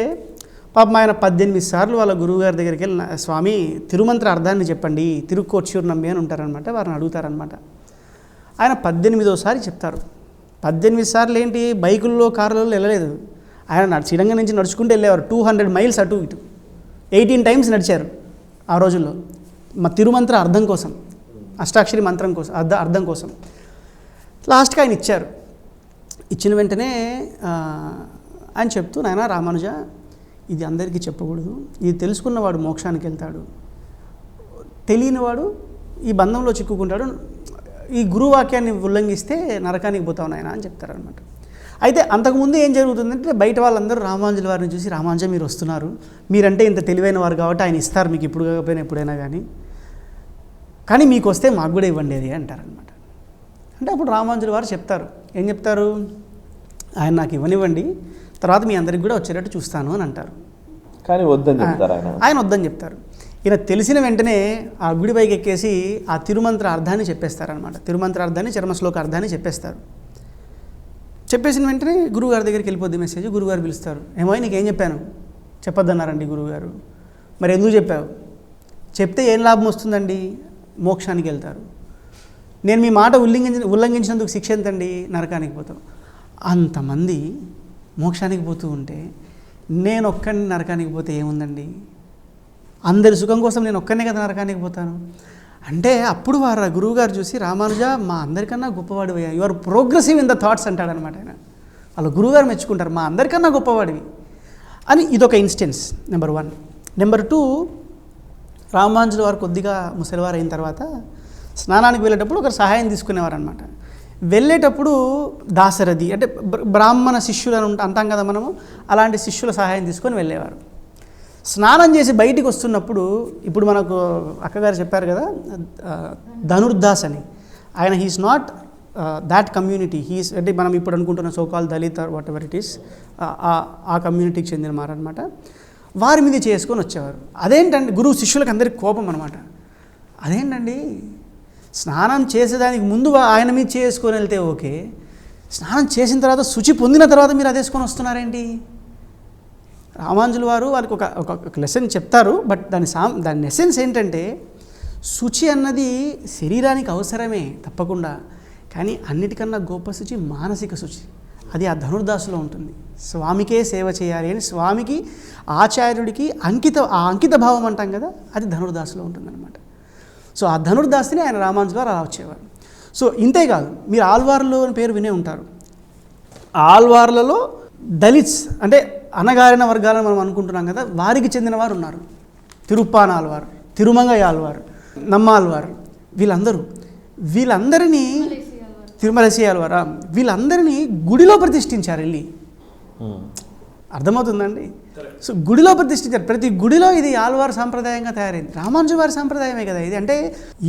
పాపం ఆయన 18 సార్లు వాళ్ళ గురువుగారి దగ్గరికి వెళ్ళి స్వామి తిరుమంత్ర అర్థాన్ని చెప్పండి, తిరుక్కోట్యూరు నమ్మి అని ఉంటారనమాట, వారిని అడుగుతారనమాట. ఆయన 18వ చెప్తారు. 18 సార్లు ఏంటి, బైకుల్లో కార్లలో వెళ్ళలేదు, ఆయన శ్రీలంక నుంచి నడుచుకుంటూ వెళ్ళేవారు. 200 మైల్స్ అటు ఇటు 18 టైమ్స్ నడిచారు ఆ రోజుల్లో మా తిరుమంత్ర అర్థం కోసం, అష్టాక్షరి మంత్రం కోసం, అర్థం కోసం. లాస్ట్కి ఆయన ఇచ్చారు. ఇచ్చిన వెంటనే ఆయన చెప్తూ, నాయన రామానుజ ఇది అందరికీ చెప్పకూడదు, ఇది తెలుసుకున్నవాడు మోక్షానికి వెళ్తాడు, తెలియనివాడు ఈ బంధంలో చిక్కుకుంటాడు, ఈ గురువాక్యాన్ని ఉల్లంఘిస్తే నరకానికి పోతావు నాయన అని చెప్తారనమాట. అయితే అంతకుముందు ఏం జరుగుతుందంటే బయట వాళ్ళందరూ రామానుజుల వారిని చూసి, రామానుజ మీరు వస్తున్నారు, మీరంటే ఇంత తెలివైన వారు కాబట్టి ఆయన ఇస్తారు మీకు, ఇప్పుడు కాకపోయినా ఎప్పుడైనా కానీ మీకు వస్తే మాకు కూడా ఇవ్వండి అది అంటారనమాట. అంటే అప్పుడు రామానుజుల వారు చెప్తారు, ఏం చెప్తారు, ఆయన నాకు ఇవ్వనివ్వండి, తర్వాత మీ అందరికి కూడా వచ్చేటట్టు చూస్తాను అని అంటారు. కానీ వద్దని చెప్తారు ఆయన వద్దని చెప్తారు. ఈయన తెలిసిన వెంటనే ఆ గుడి పైకి ఎక్కేసి ఆ తిరుమంత్ర అర్థాన్ని చెప్పేస్తారనమాట. తిరుమంత్ర అర్థాన్ని, చర్మశ్లోక అర్థాన్ని చెప్పేస్తారు. చెప్పేసిన వెంటనే గురువుగారి దగ్గరికి వెళ్ళిపోద్ది మెసేజ్. గురువుగారు పిలుస్తారు, ఏమో నీకేం చెప్పాను, చెప్పొద్దన్నారండి గురువుగారు. మరి ఎందుకు చెప్పావు, చెప్తే ఏం లాభం వస్తుందండి, మోక్షానికి వెళ్తారు. నేను మీ మాట ఉల్లంఘించినందుకు శిక్ష ఎంతండి, నరకానికి పోతాం. అంతమంది మోక్షానికి పోతూ ఉంటే నేను ఒక్కడిని నరకానికి పోతే ఏముందండి, అందరి సుఖం కోసం నేను ఒక్కనే కదా నరకానికి పోతాను అంటే. అప్పుడు వారు గురువుగారు చూసి, రామానుజ మా అందరికన్నా గొప్పవాడివయ్యా, you are progressive in the thoughts అంటాడనమాట ఆయన. వాళ్ళ గురువుగారు మెచ్చుకుంటారు, మా అందరికన్నా గొప్పవాడివి అని. ఇదొక ఇన్స్టెన్స్ నెంబర్ 1. నెంబర్ 2, రామానుజుల వారు కొద్దిగా ముసలివారు అయిన తర్వాత స్నానానికి వెళ్ళేటప్పుడు ఒక సహాయం తీసుకునేవారు అనమాట. వెళ్ళేటప్పుడు దాసరథి అంటే బ్రాహ్మణ శిష్యులు అని అంటాం కదా మనము, అలాంటి శిష్యుల సహాయం తీసుకొని వెళ్ళేవారు. స్నానం చేసి బయటికి వస్తున్నప్పుడు, ఇప్పుడు మనకు అక్కగారు చెప్పారు కదా ధనుర్దాస్ అని, ఆయన he's not that community, he's అంటే మనం ఇప్పుడు అనుకుంటున్న so called Dalit or whatever it is, ఆ కమ్యూనిటీకి చెందిన వారనమాట. వారి మీద చేసుకొని వచ్చేవారు. అదేంటండి గురువు శిష్యులకు అందరికి కోపం అనమాట. అదేంటండి స్నానం చేసేదానికి ముందు ఆయన మీద చేసుకొని వెళ్తే ఓకే, స్నానం చేసిన తర్వాత శుచి పొందిన తర్వాత మీరు అదేసుకొని వస్తున్నారేంటి. రామానుజుల వారు వారికి ఒక లెసన్ చెప్తారు, బట్ దాని ఎసెన్స్ ఏంటంటే శుచి అన్నది శరీరానికి అవసరమే తప్పకుండా, కానీ అన్నిటికన్నా గొప్ప శుచి మానసిక శుచి. అది ఆ ధనుర్దాసులో ఉంటుంది. స్వామికే సేవ చేయాలి అని స్వామికి, ఆచార్యుడికి అంకిత భావం అంటాం కదా, అది ధనుర్దాసులో ఉంటుందన్నమాట. సో ఆ ధనుర్దాస్ని ఆయన రామానుజుల వారు అలా వచ్చేవారు. సో ఇంతేకాదు, మీరు ఆల్వార్లు అని పేరు వినే ఉంటారు. ఆల్వార్లలో దళిత్స్ అంటే అణగారిన వర్గాలను మనం అనుకుంటున్నాం కదా, వారికి చెందిన వారు ఉన్నారు. తిరుప్పాన ఆల్వార్, తిరుమంగయ్య ఆల్వార్, నమ్మాల్వార్, వీళ్ళందరినీ తిరుమలసి ఆల్వార్, వీళ్ళందరినీ గుడిలో ప్రతిష్ఠించారు వెళ్ళి. అర్థమవుతుందండి. సో గుడిలో ప్రతిష్ఠించారు. ప్రతి గుడిలో ఇది ఆల్వార్ సాంప్రదాయంగా తయారైంది. రామానుజుల వారి సాంప్రదాయమే కదా ఇది. అంటే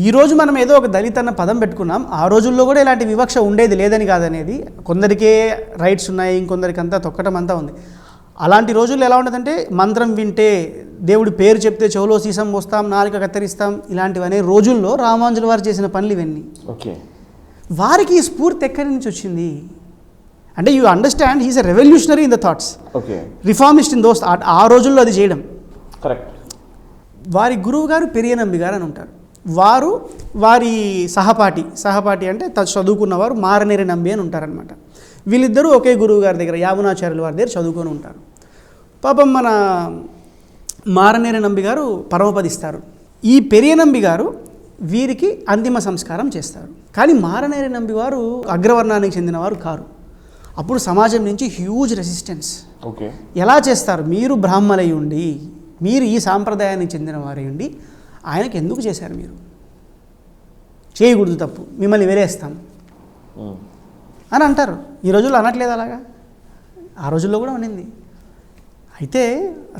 ఈరోజు మనం ఏదో ఒక దళిత్ అన్న పదం పెట్టుకున్నాం, ఆ రోజుల్లో కూడా ఇలాంటి వివక్ష ఉండేది లేదని కాదనేది. కొందరికే రైట్స్ ఉన్నాయి, ఇంకొందరికి అంతా తొక్కటం అంతా ఉంది. అలాంటి రోజుల్లో ఎలా ఉండదంటే మంత్రం వింటే, దేవుడి పేరు చెప్తే చెవులో సీసం పోస్తాం, నాలుక కత్తిరిస్తాం, ఇలాంటివనే రోజుల్లో రామానుజుల వారు చేసిన పనులు ఇవన్నీ. ఓకే, వారికి ఈ స్ఫూర్తి ఎక్కడి నుంచి వచ్చింది అంటే, you understand he's a revolutionary in the thoughts, reformist in those. ఆ రోజుల్లో అది చేయడం కరెక్ట్. వారి గురువు గారు పెరియనంబి గారు అని ఉంటారు. వారి సహపాఠి అంటే చదువుకున్నవారు మారనేరి నంబి అని ఉంటారనమాట. వీళ్ళిద్దరూ ఒకే గురువు గారి దగ్గర, యామునాచార్యుల వారి దగ్గర చదువుకొని ఉంటారు. పాపం మన మారనేరి నంబి గారు పరమపదిస్తారు. ఈ పెరియనంబి గారు వీరికి అంతిమ సంస్కారం చేస్తారు. కానీ మారనేరి నంబి వారు అగ్రవర్ణానికి చెందినవారు కారు. అప్పుడు సమాజం నుంచి హ్యూజ్ రెసిస్టెన్స్. ఓకే, ఎలా చేస్తారు, మీరు బ్రాహ్మణై ఉండి, మీరు ఈ సాంప్రదాయానికి చెందిన వారై ఉండి ఆయనకి ఎందుకు చేశారు, మీరు చేయకూడదు తప్పు, మిమ్మల్ని వెలేస్తాం అని అంటారు. ఈ రోజుల్లో అనట్లేదు అలాగా, ఆ రోజుల్లో కూడా ఉన్నింది. అయితే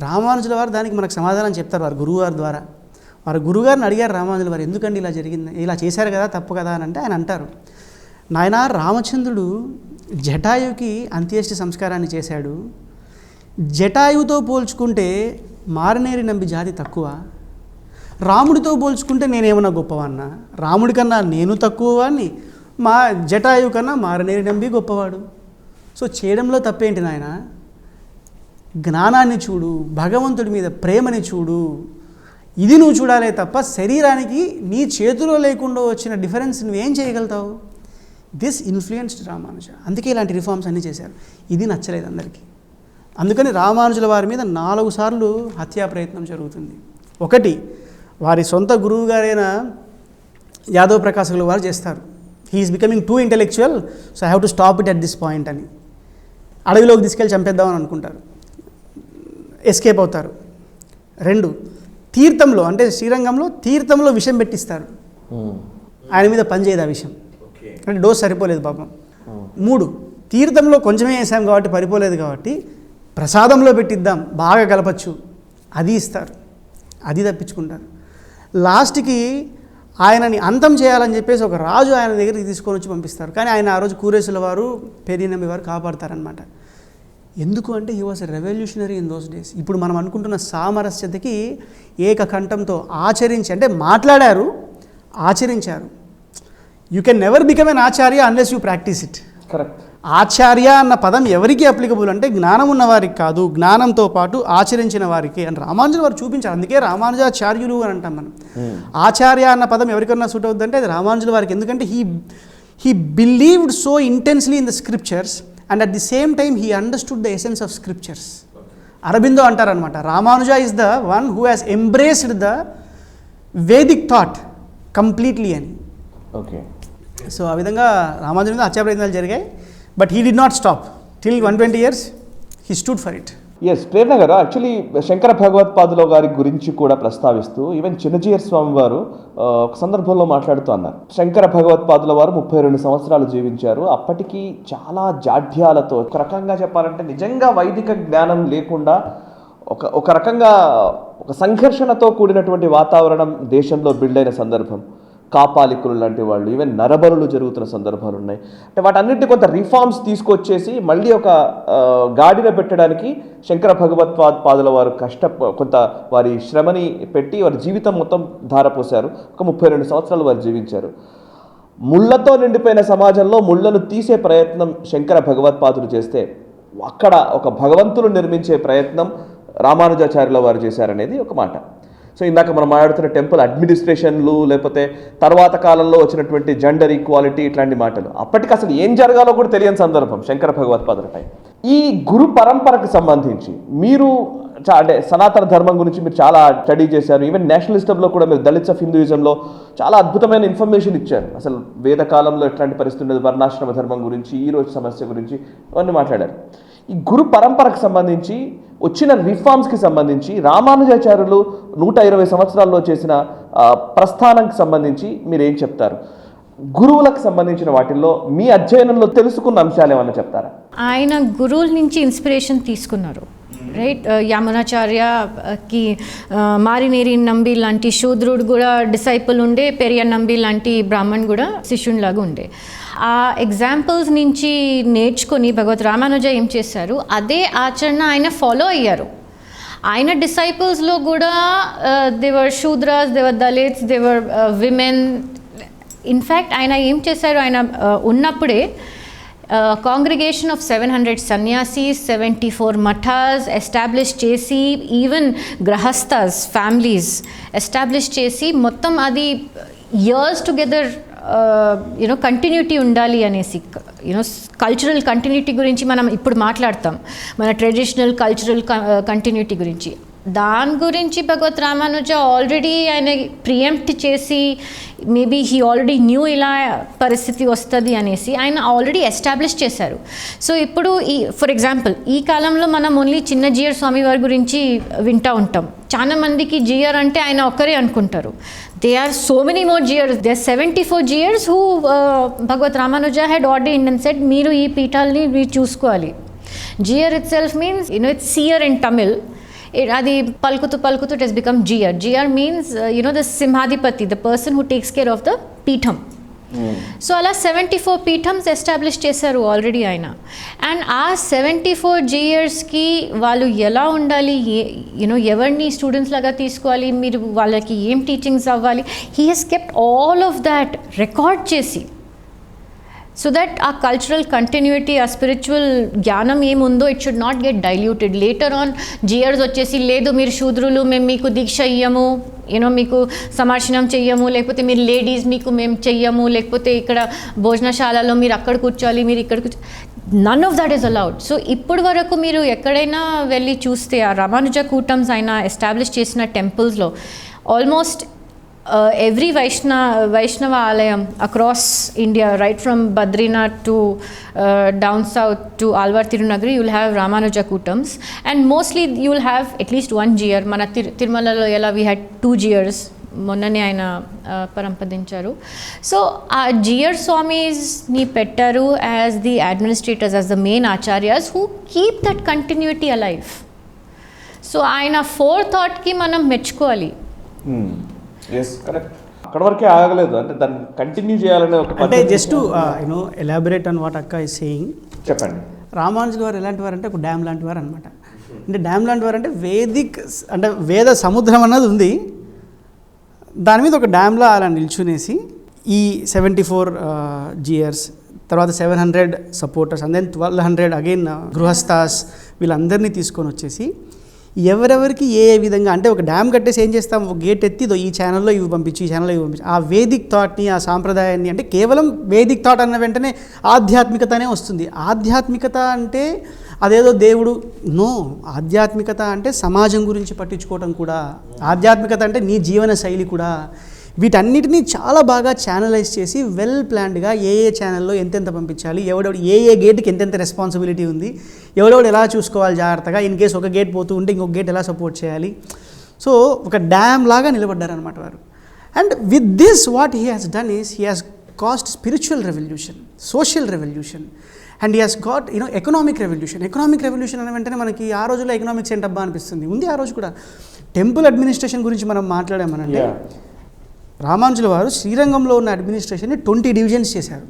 రామానుజుల వారు దానికి మనకు సమాధానం చెప్తారు వారు గురువుగారి ద్వారా. వారు గురువుగారిని అడిగారు రామానుజుల వారు, ఎందుకండి ఇలా జరిగింది, ఇలా చేశారు కదా తప్పు కదా అని అంటే ఆయన అంటారు, నాయన రామచంద్రుడు జటాయుకి అంత్యేష్టి సంస్కారాన్ని చేశాడు. జటాయుతో పోల్చుకుంటే మారనేరి నంబి జాతి తక్కువ, రాముడితో పోల్చుకుంటే నేనేమన్నా గొప్పవాడినా, రాముడి కన్నా నేను తక్కువవాడిని, మా జటాయు కన్నా మారనేరి నంబి గొప్పవాడు. సో చేయడంలో తప్పేంటి నాయన, జ్ఞానాన్ని చూడు, భగవంతుడి మీద ప్రేమని చూడు, ఇది నువ్వు చూడాలే తప్ప శరీరానికి నీ చేతిలో లేకుండా వచ్చిన డిఫరెన్స్ నువ్వేం చేయగలుగుతావు. This influenced Ramanuja. అందుకే ఇలాంటి రిఫార్మ్స్ అన్నీ చేశారు. ఇది నచ్చలేదు అందరికీ. అందుకని రామానుజుల వారి మీద 4 సార్లు హత్యా ప్రయత్నం జరుగుతుంది. ఒకటి వారి సొంత గురువు గారైన యాదవ్ ప్రకాశకుల వారు చేస్తారు. He's becoming too intellectual, so I have to stop it at this point అని అడవిలోకి తీసుకెళ్ళి చంపేద్దామని అనుకుంటారు, ఎస్కేప్ అవుతారు. 2 తీర్థంలో అంటే శ్రీరంగంలో తీర్థంలో విషం పెట్టిస్తారు. ఆయన మీద పనిచేయదు ఆ విషం, అంటే డోస్ సరిపోలేదు పాపం. 3 తీర్థంలో కొంచెమే వేసాం కాబట్టి పరిపోలేదు కాబట్టి ప్రసాదంలో పెట్టిద్దాం, బాగా కలపచ్చు, అది ఇస్తారు, అది తప్పించుకుంటారు. లాస్ట్కి ఆయనని అంతం చేయాలని చెప్పేసి ఒక రాజు ఆయన దగ్గరికి తీసుకొని వచ్చి పంపిస్తారు. కానీ ఆయన ఆ రోజు కూరేసుల వారు పెరియనమ్మి వారు కాపాడతారనమాట. ఎందుకు అంటే he was a revolutionary in those days. ఇప్పుడు మనం అనుకుంటున్న సామరస్యతకి ఏకకంఠంతో ఆచరించి, అంటే మాట్లాడారు, ఆచరించారు. You can never become an acharya unless you practise it. Correct. ఆచార్య అన్న పదం ఎవరికి అప్లికబుల్ అంటే జ్ఞానం ఉన్న వారికి కాదు, జ్ఞానంతో పాటు ఆచరించిన వారికి అని రామానుజుల వారు చూపించారు. అందుకే రామానుజాచార్యులు అని అంటాం మనం. ఆచార్య అన్న పదం ఎవరికన్నా సూట్ అవుతుందంటే అది రామానుజుల వారికి. ఎందుకంటే he believed so intensely in the scriptures and at the same time he understood the essence of scriptures. Aurobindo అంటారనమాట, Ramanuja is the one who has embraced the Vedic thought completely అని. ఓకే. సో ఆ విధంగా రామానుజుల మీద హత్యా ప్రయత్నాలు జరిగాయి. But he did not stop till 120 years he stood for it. Yes, Prerana గారు యాక్చువల్లీ శంకర భగవత్పాదుల గారి గురించి కూడా ప్రస్తావిస్తూ ఈవెన్ చిన్నజీయర్ స్వామి వారు ఒక సందర్భంలో మాట్లాడుతూ అన్నారు, శంకర భగవత్పాదుల వారు 32 సంవత్సరాలు జీవించారు. అప్పటికి చాలా జాడ్యాలతో, ఒక రకంగా చెప్పాలంటే నిజంగా వైదిక జ్ఞానం లేకుండా ఒక రకంగా ఒక సంఘర్షణతో కూడినటువంటి వాతావరణం దేశంలో బిల్డ్ అయిన సందర్భం. కాపాలికులు లాంటి వాళ్ళు, ఈవెన్ నరబలులు జరుగుతున్న సందర్భాలు ఉన్నాయి. అంటే వాటన్నిటిని కొంత రిఫార్మ్స్ తీసుకొచ్చేసి మళ్ళీ ఒక గాడిన పెట్టడానికి శంకర భగవత్పాదుల వారు కొంత వారి శ్రమని పెట్టి వారి జీవితం మొత్తం ధారపోశారు. ఒక 32 సంవత్సరాలు వారు జీవించారు. ముళ్ళతో నిండిపోయిన సమాజంలో ముళ్ళను తీసే ప్రయత్నం శంకర భగవత్పాదులు చేస్తే అక్కడ ఒక భగవంతులు నిర్మించే ప్రయత్నం రామానుజాచార్యుల వారు చేశారనేది ఒక మాట. సో ఇందాక మనం మాట్లాడుతున్న టెంపుల్ అడ్మినిస్ట్రేషన్లు, లేకపోతే తర్వాత కాలంలో వచ్చినటువంటి జెండర్ ఈక్వాలిటీ, ఇట్లాంటి మాటలు అప్పటికి అసలు ఏం జరగాలో కూడా తెలియని సందర్భం శంకర భగవత్పాదుల టైం. ఈ గురు పరంపరకు సంబంధించి మీరు అంటే సనాతన ధర్మం గురించి మీరు చాలా స్టడీ చేశారు. ఈవెన్ నేషనలిస్ట్ హబ్లో కూడా మీరు దళిత్స్ ఆఫ్ హిందూయిజంలో చాలా అద్భుతమైన ఇన్ఫర్మేషన్ ఇచ్చారు. అసలు వేదకాలంలో ఎట్లాంటి పరిస్థితి ఉండేది, వర్ణాశ్రమ ధర్మం గురించి, ఈ రోజు సమస్య గురించి అవన్నీ మాట్లాడారు. ఈ గురు పరంపరకు సంబంధించి వచ్చిన రిఫార్మ్స్కి సంబంధించి రామానుజాచార్యులు 120 సంవత్సరాల్లో చేసిన ప్రస్థానానికి సంబంధించి మీరు ఏం చెప్తారు? గురువులకు సంబంధించిన వాటిల్లో మీ అధ్యయనంలో తెలుసుకున్న అంశాలు ఏమన్నా చెప్తారా? ఆయన గురువుల నుంచి ఇన్స్పిరేషన్ తీసుకున్నారు, రైట్. యామునాచార్యకి మారినేరి నంబి లాంటి శూద్రుడు కూడా డిసైపుల్ ఉండే, పెరియ నంబి లాంటి బ్రాహ్మణ్ కూడా శిష్యునిలాగా ఉండే. ఆ ఎగ్జాంపుల్స్ నుంచి నేర్చుకొని భగవత్ రామానుజ ఏం చేశారు, అదే ఆచరణ ఆయన ఫాలో అయ్యారు. ఆయన డిసైపుల్స్లో కూడా దేవర్ శూద్రాస్, దేవర్ దళిత్స్, దేవర్ విమెన్. ఇన్ఫ్యాక్ట్ ఆయన ఏం చేశారు, ఆయన ఉన్నప్పుడే congregation of 700 sanyasis, 74 mathas establish చేసి, ఈవెన్ గ్రహస్థాస్ ఫ్యామిలీస్ ఎస్టాబ్లిష్ చేసి, మొత్తం అది ఇయర్స్ టుగెదర్ కంటిన్యూటీ ఉండాలి అనేసి, కల్చరల్ కంటిన్యూటీ గురించి మనం ఇప్పుడు మాట్లాడతాం, మన ట్రెడిషనల్ కల్చరల్ కంటిన్యూటీ గురించి. దాని గురించి భగవత్ రామానుజ ఆల్రెడీ ఆయన ప్రియంప్ట్ చేసి, మేబీ హీ ఆల్రెడీ న్యూ ఇలా పరిస్థితి వస్తుంది అనేసి ఆయన ఆల్రెడీ ఎస్టాబ్లిష్ చేశారు. సో ఇప్పుడు ఫర్ ఎగ్జాంపుల్ ఈ కాలంలో మనం ఓన్లీ చిన్న జీయర్ స్వామి వారి గురించి వింటూ ఉంటాం. చాలా మందికి జీయర్ అంటే ఆయన ఒక్కరే అనుకుంటారు. There are so many more GRs. There are 74 GRs who Bhagavad Ramanuja had ordained and said, "Meeru ee peetalni meer chuskoali." GR itself means, it's seer in Tamil. Adi palkutu, it has become GR. GR means, the Simhadipati, the person who takes care of the peetham. So అలా 74 పీఠమ్స్ establish చేశారు already ఆయన. And ఆ 74 GRస్కి వాళ్ళు ఎలా ఉండాలి, ఎవరిని students లాగా తీసుకోవాలి, మీరు వాళ్ళకి ఏం టీచింగ్స్ అవ్వాలి, he has kept all of that record చేసి, సో దట్ ఆ కల్చరల్ కంటిన్యూటీ, ఆ స్పిరిచువల్ జ్ఞానం ఏముందో it should not get diluted. Later on GRs వచ్చేసి, లేదు మీరు శూద్రులు, మేము మీకు దీక్ష ఇయ్యము, మీకు సమార్శనం చెయ్యము, లేకపోతే మీరు లేడీస్ మీకు మేము చెయ్యము, లేకపోతే ఇక్కడ భోజనశాలలో మీరు అక్కడ కూర్చోాలి, మీరు ఇక్కడ none of that is allowed. So ఇప్పుడు వరకు మీరు ఎక్కడైనా వెళ్ళి చూస్తే ఆ రామానుజ కూటమ్స్ ఆయన ఎస్టాబ్లిష్ చేసిన టెంపుల్స్లో almost every Vaishnava alayam across India, right from Badrinath to down south to Alvar Tirunagari, you will have Ramanuja Kutams, and mostly you will have at least one GR. Mana Tirumalalo ela we had 2 GRs మొన్ననే ఆయన పరంపదించారు. So ఆ GR Swami's ని పెట్టారు as the administrators, as the main acharyas who keep that continuity alive. So ఆయన four థాట్కి మనం మెచ్చుకోవాలి. అక్కడ వరకే ఆగలేదు, అంటే దాన్ని కంటిన్యూ చేయాలనే ఒక, అంటే జస్ట్ ఎలాబరేట్ ఆన్ వాట్ అక్క ఇస్ సేయింగ్. చెప్పండి. రామానుజుల వారు ఎలాంటి వారు అంటే ఒక డ్యామ్ లాంటి వారు అనమాట. అంటే డ్యామ్ లాంటి వారు అంటే అంటే వేద సముద్రం అన్నది ఉంది, దాని మీద ఒక డ్యామ్లా అలా నిల్చునేసి ఈ 74 GRs, తర్వాత 700 సపోర్టర్స్, అండ్ దెన్ 1200 అగైన్ గృహస్థాస్, వీళ్ళందరినీ తీసుకొని వచ్చేసి ఎవరెవరికి ఏ విధంగా, అంటే ఒక డ్యామ్ కట్టేసి ఏం చేస్తాం, ఒక గేట్ ఎత్తి ఈ ఛానల్లో ఇవి పంపించి, ఈ ఛానల్లో ఇవి పంపించి, ఆ వేదిక్ థాట్ని, ఆ సాంప్రదాయాన్ని, అంటే కేవలం వేదిక్ థాట్ అన్న వెంటనే ఆధ్యాత్మికతనే వస్తుంది. ఆధ్యాత్మికత అంటే అదేదో దేవుడు, నో. ఆధ్యాత్మికత అంటే సమాజం గురించి పట్టించుకోవటం కూడా, ఆధ్యాత్మికత అంటే నీ జీవన శైలి కూడా. వీటన్నిటినీ చాలా బాగా ఛానలైజ్ చేసి వెల్ ప్లాన్డ్గా ఏ ఛానల్లో ఎంతెంత పంపించాలి, ఎవడెవడు ఏ గేట్కి ఎంతెంత రెస్పాన్సిబిలిటీ ఉంది, ఎవడెవడు ఎలా చూసుకోవాలి జాగ్రత్తగా, ఇన్ కేసు ఒక గేట్ పోతూ ఉంటే ఇంకొక గేట్ ఎలా సపోర్ట్ చేయాలి. సో ఒక డ్యామ్ లాగా నిలబడ్డారనమాట వారు. And with this what he has done is he has cost spiritual revolution, social revolution, and he has got economic revolution. Economic revolution అనే వెంటనే మనకి ఆ రోజుల్లో ఎకనామిక్స్ ఏంటబ్బా అనిపిస్తుంది, ఉంది ఆ రోజు కూడా. టెంపుల్ అడ్మినిస్ట్రేషన్ గురించి మనం మాట్లాడామనంటే, రామానుజుల వారు శ్రీరంగంలో ఉన్న అడ్మినిస్ట్రేషన్ని 20 డివిజన్స్ చేశారు.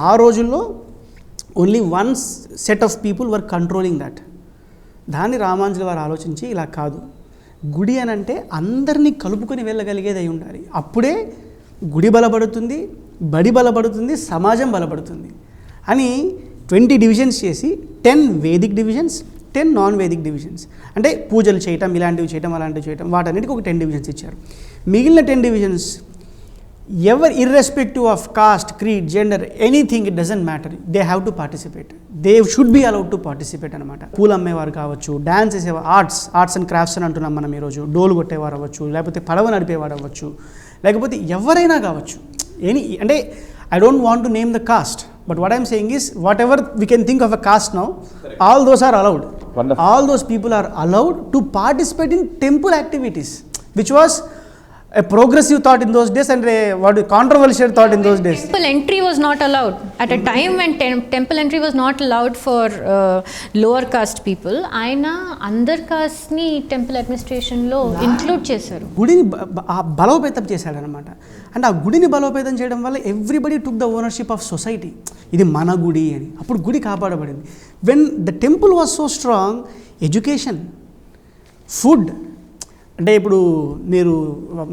ఆ రోజుల్లో only 1 set of people were controlling that. దాన్ని రామానుజుల వారు ఆలోచించి, ఇలా కాదు, గుడి అని అంటే అందరినీ కలుపుకొని వెళ్ళగలిగేది అయి ఉండాలి. అప్పుడే గుడి బలపడుతుంది, బడి బలపడుతుంది, సమాజం బలపడుతుంది అని 20 డివిజన్స్ చేసి 10 Vedic divisions, 10 non Vedic divisions, అంటే పూజలు చేయటం, ఇలాంటివి చేయటం, అలాంటివి చేయటం, వాటన్నిటికీ ఒక 10 డివిజన్స్ ఇచ్చారు. మిగిలిన 10 డివిజన్స్ ఎవరు, irrespective of cost, creed, gender, anything, it doesn't matter, they have to participate, they should be allowed to participate అనమాట. పూలు అమ్మేవారు కావచ్చు, డ్యాన్స్ చేసేవారు, ఆర్ట్స్ అండ్ క్రాఫ్ట్స్ అని అంటున్నాం మనం ఈరోజు, డోలు కొట్టేవారు అవ్వచ్చు, లేకపోతే పడవ నడిపేవాడు అవ్వచ్చు, లేకపోతే ఎవరైనా కావచ్చు, అంటే I don't want to name the caste, but what I'm saying is whatever we can think of a caste now, all those are allowed. Wonderful. All those people are allowed to participate in temple activities, which was a progressive thought in those days and a controversial thought in those days. Temple entry was not allowed at a time when temple entry was not allowed for lower caste people. Aina under caste ni temple administration lo include చేశారు. గుడిని బలోపేతం చేశాడు అనమాట. And ఆ గుడిని బలోపేతం చేయడం వల్ల everybody took the ownership of society, ఇది మన గుడి అని. అప్పుడు గుడి కాపాడబడింది. When the temple was so strong, education, food, అంటే ఇప్పుడు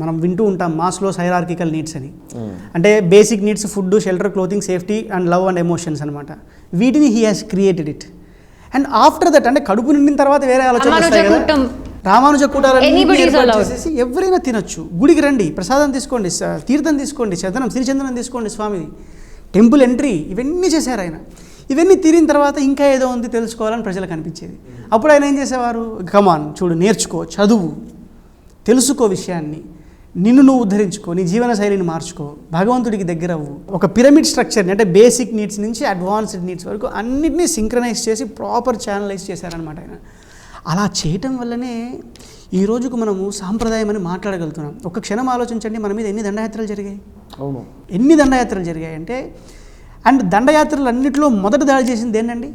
మనం వింటూ ఉంటాం మాస్లోస్ హైరార్కికల్ నీడ్స్ అని, అంటే basic needs food, shelter, clothing, safety and love and emotions అనమాట. వీటిని he has created it. And after that, అంటే కడుపు నిండిన తర్వాత వేరే ఆలోచన వస్తాయి కదా, రామానుజ కూటాలన్నీ ఏర్పాటు చేసేసి ఎవరైనా తినొచ్చు, గుడికి రండి, ప్రసాదం తీసుకోండి, తీర్థం తీసుకోండి, శ్రీచందనం తీసుకోండి స్వామిది, టెంపుల్ ఎంట్రీ, ఇవన్నీ చేశారు ఆయన. ఇవన్నీ తీరిన తర్వాత ఇంకా ఏదో ఉంది తెలుసుకోవాలని ప్రజలకు అనిపించేది. అప్పుడు ఆయన ఏం చేసేవారు, కమాన్ చూడు, నేర్చుకో, చదువు, తెలుసుకో విషయాన్ని, నిన్ను నువ్వు ఉద్ధరించుకో, నీ జీవన శైలిని మార్చుకో, భగవంతుడికి దగ్గర అవ్వు. ఒక పిరమిడ్ స్ట్రక్చర్ని, అంటే బేసిక్ నీడ్స్ నుంచి అడ్వాన్స్డ్ నీడ్స్ వరకు అన్నింటినీ సింక్రనైజ్ చేసి ప్రాపర్ ఛానలైజ్ చేశారనమాట ఆయన. అలా చేయటం వల్లనే ఈ రోజుకు మనము సాంప్రదాయం అని మాట్లాడగలుగుతున్నాం. ఒక క్షణం ఆలోచించండి, మన మీద ఎన్ని దండయాత్రలు జరిగాయి. అవును, ఎన్ని దండయాత్రలు జరిగాయి అంటే, అండ్ దండయాత్రలు అన్నింటిలో మొదట దాడి చేసింది ఏంటండి?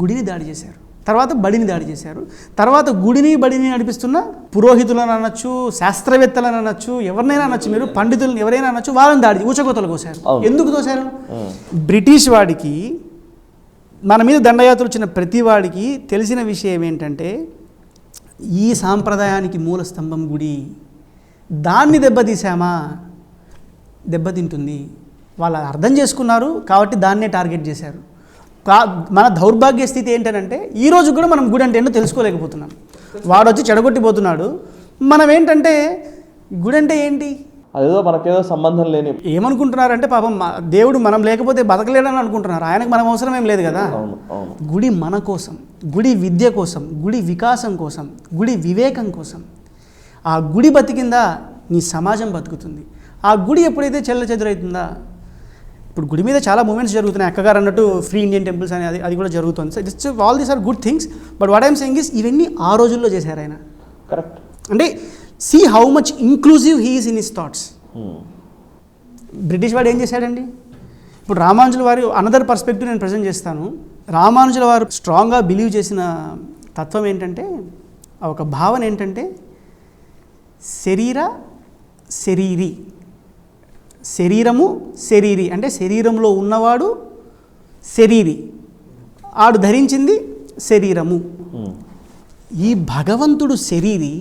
గుడిని దాడి చేశారు. తర్వాత బడిని దాడి చేశారు. తర్వాత గుడిని బడిని నడిపిస్తున్న పురోహితులను అనొచ్చు, శాస్త్రవేత్తలను అనొచ్చు, ఎవరినైనా అనొచ్చు, మీరు పండితులను ఎవరైనా అనొచ్చు, వాళ్ళని దాడి ఊచకోతలు కోసారు. ఎందుకు తోశారు? బ్రిటిష్ వాడికి మన మీద దండయాత్రలు వచ్చిన ప్రతి వాడికి తెలిసిన విషయం ఏంటంటే, ఈ సాంప్రదాయానికి మూల స్తంభం గుడి, దాన్ని దెబ్బతీసామా దెబ్బతింటుంది. వాళ్ళు అర్థం చేసుకున్నారు కాబట్టి దాన్నే టార్గెట్ చేశారు. మన దౌర్భాగ్య స్థితి ఏంటంటే, ఈ రోజు కూడా మనం గుడి అంటే ఏంటో తెలుసుకోలేకపోతున్నాం. వాడు వచ్చి చెడగొట్టిపోతున్నాడు, మనం ఏంటంటే గుడి అంటే ఏంటి, అదేదో మనకేదో సంబంధం లేని ఏమనుకుంటున్నారంటే, పాపం దేవుడు మనం లేకపోతే బతకలేడని అనుకుంటున్నారు. ఆయనకు మనం అవసరం ఏం లేదు కదా. గుడి మన కోసం, గుడి విద్య కోసం, గుడి వికాసం కోసం, గుడి వివేకం కోసం. ఆ గుడి బతికిందా నీ సమాజం బతుకుతుంది. ఆ గుడి ఎప్పుడైతే చెల్లచెదురైతుందా, ఇప్పుడు గుడి మీద చాలా మూమెంట్స్ జరుగుతున్నాయి. అక్కగారు అన్నట్టు ఫ్రీ ఇండియన్ టెంపుల్స్ అని అది కూడా జరుగుతుంది. So this all these are good things. But what I'm saying is, ఇవన్నీ ఆ రోజుల్లో చేశారు ఆయన. కరెక్ట్. అంటే see how much inclusive he is in his thoughts. British వాడు ఏం చేశాడండి? ఇప్పుడు రామానుజుల వారి అనదర్ పర్స్పెక్టివ్ నేను ప్రజెంట్ చేస్తాను. రామానుజుల వారు స్ట్రాంగ్గా బిలీవ్ చేసిన తత్వం ఏంటంటే, ఒక భావన ఏంటంటే, శరీరి, శరీరము శరీరి, అంటే శరీరంలో ఉన్నవాడు శరీరి, ఆడు ధరించింది శరీరము. ఈ భగవంతుడు శరీరి,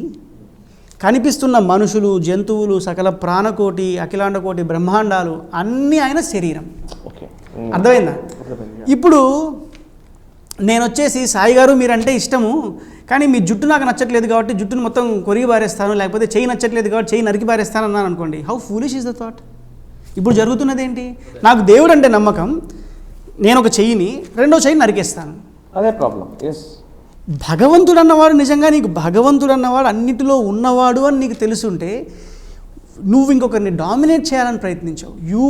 కనిపిస్తున్న మనుషులు, జంతువులు, సకల ప్రాణకోటి, అఖిలాండకోటి బ్రహ్మాండాలు అన్నీ ఆయన శరీరం. అర్థమైందా? ఇప్పుడు నేను వచ్చేసి, సాయి గారు మీరంటే ఇష్టము, కానీ మీ జుట్టు నాకు నచ్చట్లేదు కాబట్టి జుట్టును మొత్తం కొరిగి పారేస్తాను, లేకపోతే చెయ్యి నచ్చట్లేదు కాబట్టి చెయ్యి నరికి పారేస్తాను అన్నాను అనుకోండి. How foolish is the thought? ఇప్పుడు జరుగుతున్నది ఏంటి? నాకు దేవుడు అంటే నమ్మకం, నేను ఒక చెయ్యిని, రెండో చెయ్యిని నరికేస్తాను. అదే ప్రాబ్లం. ఎస్, భగవంతుడు అన్నవాడు నిజంగా నీకు భగవంతుడు అన్నవాడు అన్నిటిలో ఉన్నవాడు అని నీకు తెలుసుంటే, నువ్వు ఇంకొకరిని డామినేట్ చేయాలని ప్రయత్నించావు. You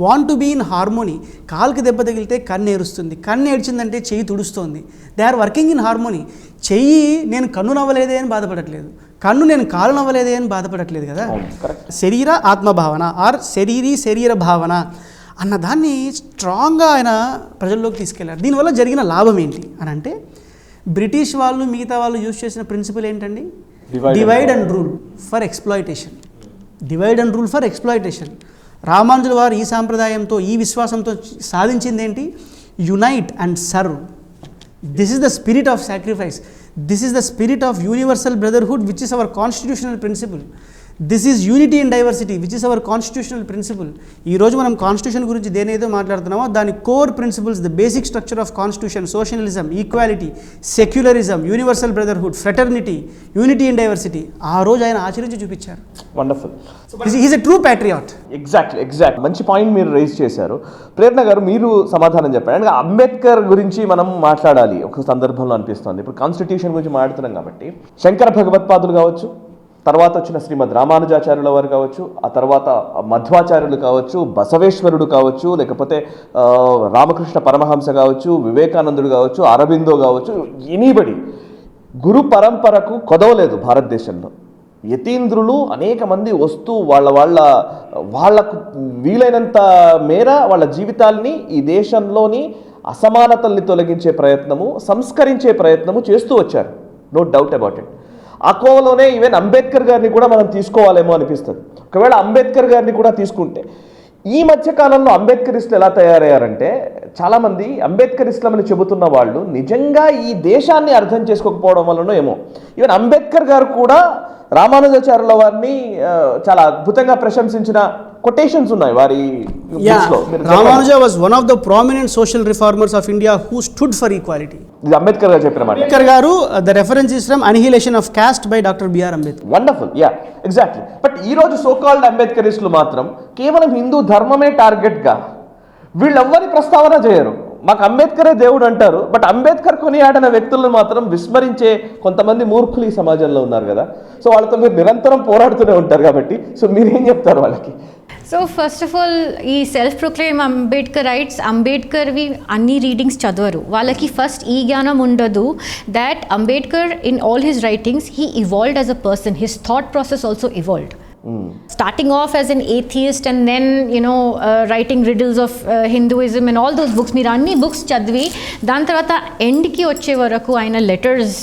want to be in harmony. కాలుకి దెబ్బ తగిలితే కన్ను ఏడుస్తుంది, కన్ను ఏడ్చిందంటే చెయ్యి తుడుస్తోంది. They are working in harmony. చెయ్యి నేను కన్ను నవ్వలేదే అని బాధపడట్లేదు, కన్ను నేను కాలు నవ్వలేదే అని బాధపడట్లేదు కదా. శరీర ఆత్మభావన ఆర్ శరీర భావన అన్నదాన్ని స్ట్రాంగ్గా ఆయన ప్రజల్లోకి తీసుకెళ్లారు. దీనివల్ల జరిగిన లాభం ఏంటి అని అంటే, బ్రిటిష్ వాళ్ళు మిగతా వాళ్ళు యూజ్ చేసిన ప్రిన్సిపల్ ఏంటండి? Divide and rule for exploitation. Divide and rule for exploitation. రామానుజుల వారు ఈ సాంప్రదాయంతో, ఈ విశ్వాసంతో సాధించింది ఏంటి? Unite and serve. This is the spirit of sacrifice. This is the spirit of universal brotherhood which is our constitutional principle. This is unity in diversity which is our constitutional principle. ఈరోజు మనం constitution గురించి దేనేదో మాట్లాడుతున్నామో దాని core principles, the basic structure of constitution, socialism, equality, secularism, universal brotherhood, fraternity, unity in diversity ఆ రోజు ఆయన ఆచరించి చూపించారు. Wonderful. Is a true patriot. Exact మంచి పాయింట్ మీరు రైజ్ చేశారు. ప్రేరణ గారు, మీరు సమాధానం చెప్పండి. అంటే అంబేద్కర్ గురించి మనం మాట్లాడాలి ఒక సందర్భంలో అనిపిస్తుంది. ఇప్పుడు కాన్స్టిట్యూషన్ గురించి మాట్లాడుతున్నాం కాబట్టి, శంకర భగవత్పాదులు కావచ్చు, తర్వాత వచ్చిన శ్రీమద్ రామానుజాచార్యుల వారు కావచ్చు, ఆ తర్వాత మధ్వాచార్యులు కావచ్చు, బసవేశ్వరుడు కావచ్చు, లేకపోతే రామకృష్ణ పరమహంస కావచ్చు, వివేకానందుడు కావచ్చు, అరబిందో కావచ్చు, ఎనీబడి గురు పరంపరకు కొదవలేదు భారతదేశంలో. యతీంద్రులు అనేక మంది వస్తూ వాళ్ళకు వీలైనంత మేర వాళ్ళ జీవితాల్ని ఈ దేశంలోని అసమానతల్ని తొలగించే ప్రయత్నము, సంస్కరించే ప్రయత్నము చేస్తూ వచ్చారు. No doubt about it. ఆ కోవలోనే ఈవెన్ అంబేద్కర్ గారిని కూడా మనం తీసుకోవాలేమో అనిపిస్తుంది. ఒకవేళ అంబేద్కర్ గారిని కూడా తీసుకుంటే, ఈ మధ్యకాలంలో అంబేద్కరిస్టులు ఎలా తయారయ్యారంటే, చాలామంది అంబేద్కరిస్టులు అని చెబుతున్న వాళ్ళు నిజంగా ఈ దేశాన్ని అర్థం చేసుకోకపోవడం వల్లనో ఏమో, ఈవెన్ అంబేద్కర్ గారు కూడా రామానుజాచార్యుల వారిని చాలా అద్భుతంగా ప్రశంసించిన కొటేషన్స్ ఉన్నాయి వారి బుక్స్లో. Ramanuja was one of the prominent social reformers of India who stood for equality. ఇది అంబేద్కర్ గారు చెప్పిన మాట. అంబేద్కర్ గారు the reference is from annihilation of caste by doctor B R Ambedkar. Wonderful, yeah, exactly. But ఈ రోజు సోకాల్డ్ అంబేద్కరిస్టులు మాత్రం కేవలం హిందూ ధర్మమే టార్గెట్గా వీళ్ళెవ్వరి ప్రస్తావన చేయరు. మాకు అంబేద్కరే దేవుడు అంటారు, బట్ అంబేద్కర్ కొనియాడిన వ్యక్తులను మాత్రం విస్మరించే కొంతమంది మూర్ఖులు ఈ సమాజంలో ఉన్నారు కదా. సో వాళ్ళతో మీరు నిరంతరం పోరాడుతూనే ఉంటారు కాబట్టి, సో మీరేం చెప్తారు వాళ్ళకి? సో ఫస్ట్ ఆఫ్ ఆల్ ఈ సెల్ఫ్ ప్రొక్లెయిమ్ అంబేద్కరైట్స్ అంబేద్కర్వి అన్ని రీడింగ్స్ చదవరు. వాళ్ళకి ఫస్ట్ ఈ జ్ఞానం ఉండదు that Ambedkar in all his writings he evolved as a person, his thought process also evolved. Starting off as an atheist and then writing riddles of Hinduism and all those books, మీరు అన్ని books చదివి దాని తర్వాత ఎండ్కి వచ్చే వరకు ఆయన letters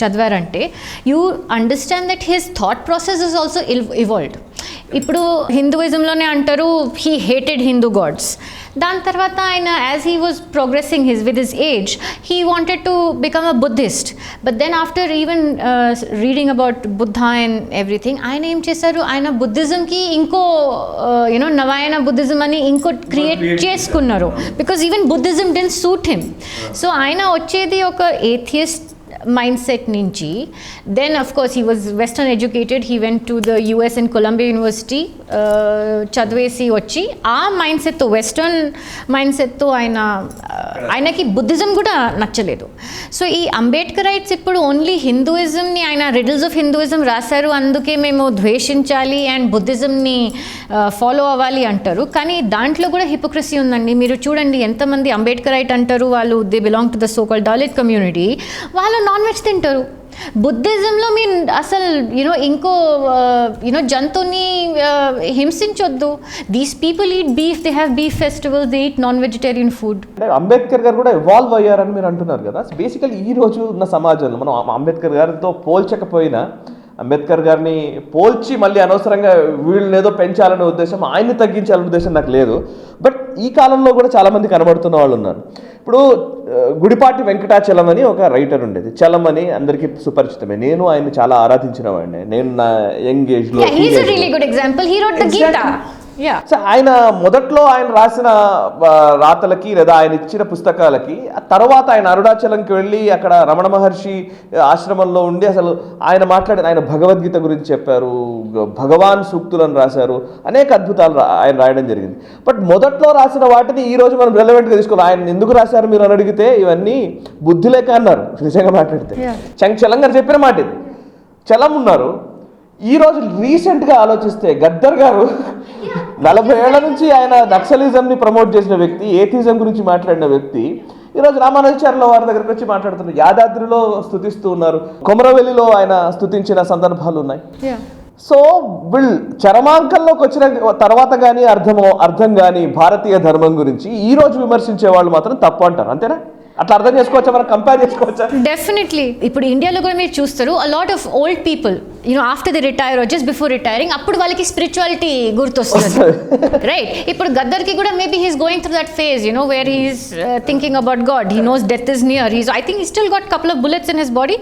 చదివారంటే you understand that his thought process is also evolved. ఇప్పుడు హిందూయిజంలోనే అంటారు హీ హేటెడ్ హిందూ గాడ్స్. దాని తర్వాత ఆయన as he was progressing with his age he wanted to become a Buddhist. But then after even reading about Buddha and everything ఆయన ఏం చేశారు, ఆయన బుద్ధిజంకి ఇంకో నవాయన బుద్ధిజం అని ఇంకో క్రియేట్ చేసుకున్నారు. Because even Buddhism didn't suit him. So ఆయన వచ్చేది ఒక ఏథియస్ట్ మైండ్ సెట్ నుంచి. Then of course he was western educated, he went to the US and Columbia University చదివేసి వచ్చి ఆ మైండ్ సెట్తో వెస్టర్న్ మైండ్ సెట్తో ఆయనకి బుద్ధిజం కూడా నచ్చలేదు. సో ఈ అంబేద్కరైట్స్ ఇప్పుడు ఓన్లీ హిందూయిజంని ఆయన రిడిల్స్ ఆఫ్ హిందూయిజం రాశారు అందుకే మేము ద్వేషించాలి అండ్ బుద్ధిజంని ఫాలో అవ్వాలి అంటారు. కానీ దాంట్లో కూడా హిపోక్రసీ ఉందండి. మీరు చూడండి ఎంతమంది అంబేద్కరైట్ అంటారు, వాళ్ళు they belong to the so called Dalit community, వాళ్ళు నాన్ వెజ్ తింటారు. బుద్ధిజంలో మీరు అసలు ఇంకో జంతువుని హింసించొద్దు. These people eat beef, they have beef festivals, they eat non vegetarian food. Ambedkar గారు కూడా ఎవాల్వ్ అయ్యారని మీరు అంటున్నారు కదా. బేసికలీ ఈ రోజు ఉన్న సమాజంలో మనం అంబేద్కర్ గారితో పోల్చకపోయినా అంబేద్కర్ గారిని పోల్చి మళ్ళీ అనవసరంగా వీళ్ళని ఏదో పెంచాలనే ఉద్దేశం, ఆయన్ని తగ్గించాలనే ఉద్దేశం నాకు లేదు. బట్ ఈ కాలంలో కూడా చాలామంది కనబడుతున్న వాళ్ళు ఉన్నారు. ఇప్పుడు గుడిపాటి వెంకటాచలం అని ఒక రైటర్ ఉండేది. చలం అని అందరికీ సుపరిచితమే. నేను ఆయన చాలా ఆరాధించిన వాడిని. నేను నా యంగ్ ఏజ్ లో ఆయన మొదట్లో ఆయన రాసిన రాతలకి లేదా ఆయన ఇచ్చిన పుస్తకాలకి తర్వాత ఆయన అరుణాచలంకి వెళ్ళి అక్కడ రమణ మహర్షి ఆశ్రమంలో ఉండి అసలు ఆయన భగవద్గీత గురించి చెప్పారు, భగవాన్ సూక్తులను రాశారు, అనేక అద్భుతాలు ఆయన రాయడం జరిగింది. బట్ మొదట్లో రాసిన వాటిని ఈ రోజు మనం రెలవెంట్గా తీసుకోవాలి. ఆయన ఎందుకు రాశారు మీరు అని అడిగితే ఇవన్నీ బుద్ధి లేక అన్నారు. నిజంగా మాట్లాడితే చలం గారు చెప్పిన మాట ఇది. చలం ఉన్నారు. ఈరోజు రీసెంట్గా ఆలోచిస్తే గద్దర్ గారు 40 ఏళ్ల నుంచి ఆయన నక్సలిజంని ప్రమోట్ చేసిన వ్యక్తి, ఏథిజం గురించి మాట్లాడిన వ్యక్తి ఈరోజు రామానుజాచార్యుల వారి దగ్గరికి వచ్చి మాట్లాడుతున్నారు. యాదాద్రిలో స్తుతిస్తూ ఉన్నారు, కొమరవెల్లిలో ఆయన స్తుతించిన సందర్భాలు ఉన్నాయి. సో వీళ్ళు చరమాంకంలోకి వచ్చిన తర్వాత కానీ అర్థం కానీ భారతీయ ధర్మం గురించి ఈ రోజు విమర్శించే వాళ్ళు మాత్రం తప్పు అంటారు. అంతేనా? అట్లా అర్థం చేసుకోవచ్చా, మనం కంపేర్ చేసుకోవచ్చా? డెఫినెట్లీ. ఇప్పుడు ఇండియాలో కూడా మీరు చూస్తారు a lot of old people after they retire or just before retiring అప్పుడు వాళ్ళకి స్పిరిచువాలిటీ గుర్తొస్తుంది, రైట్? ఇప్పుడు గద్దర్కి కూడా maybe he's going through that phase where he's thinking about God, he knows death is near, I think he still got couple of bullets in his body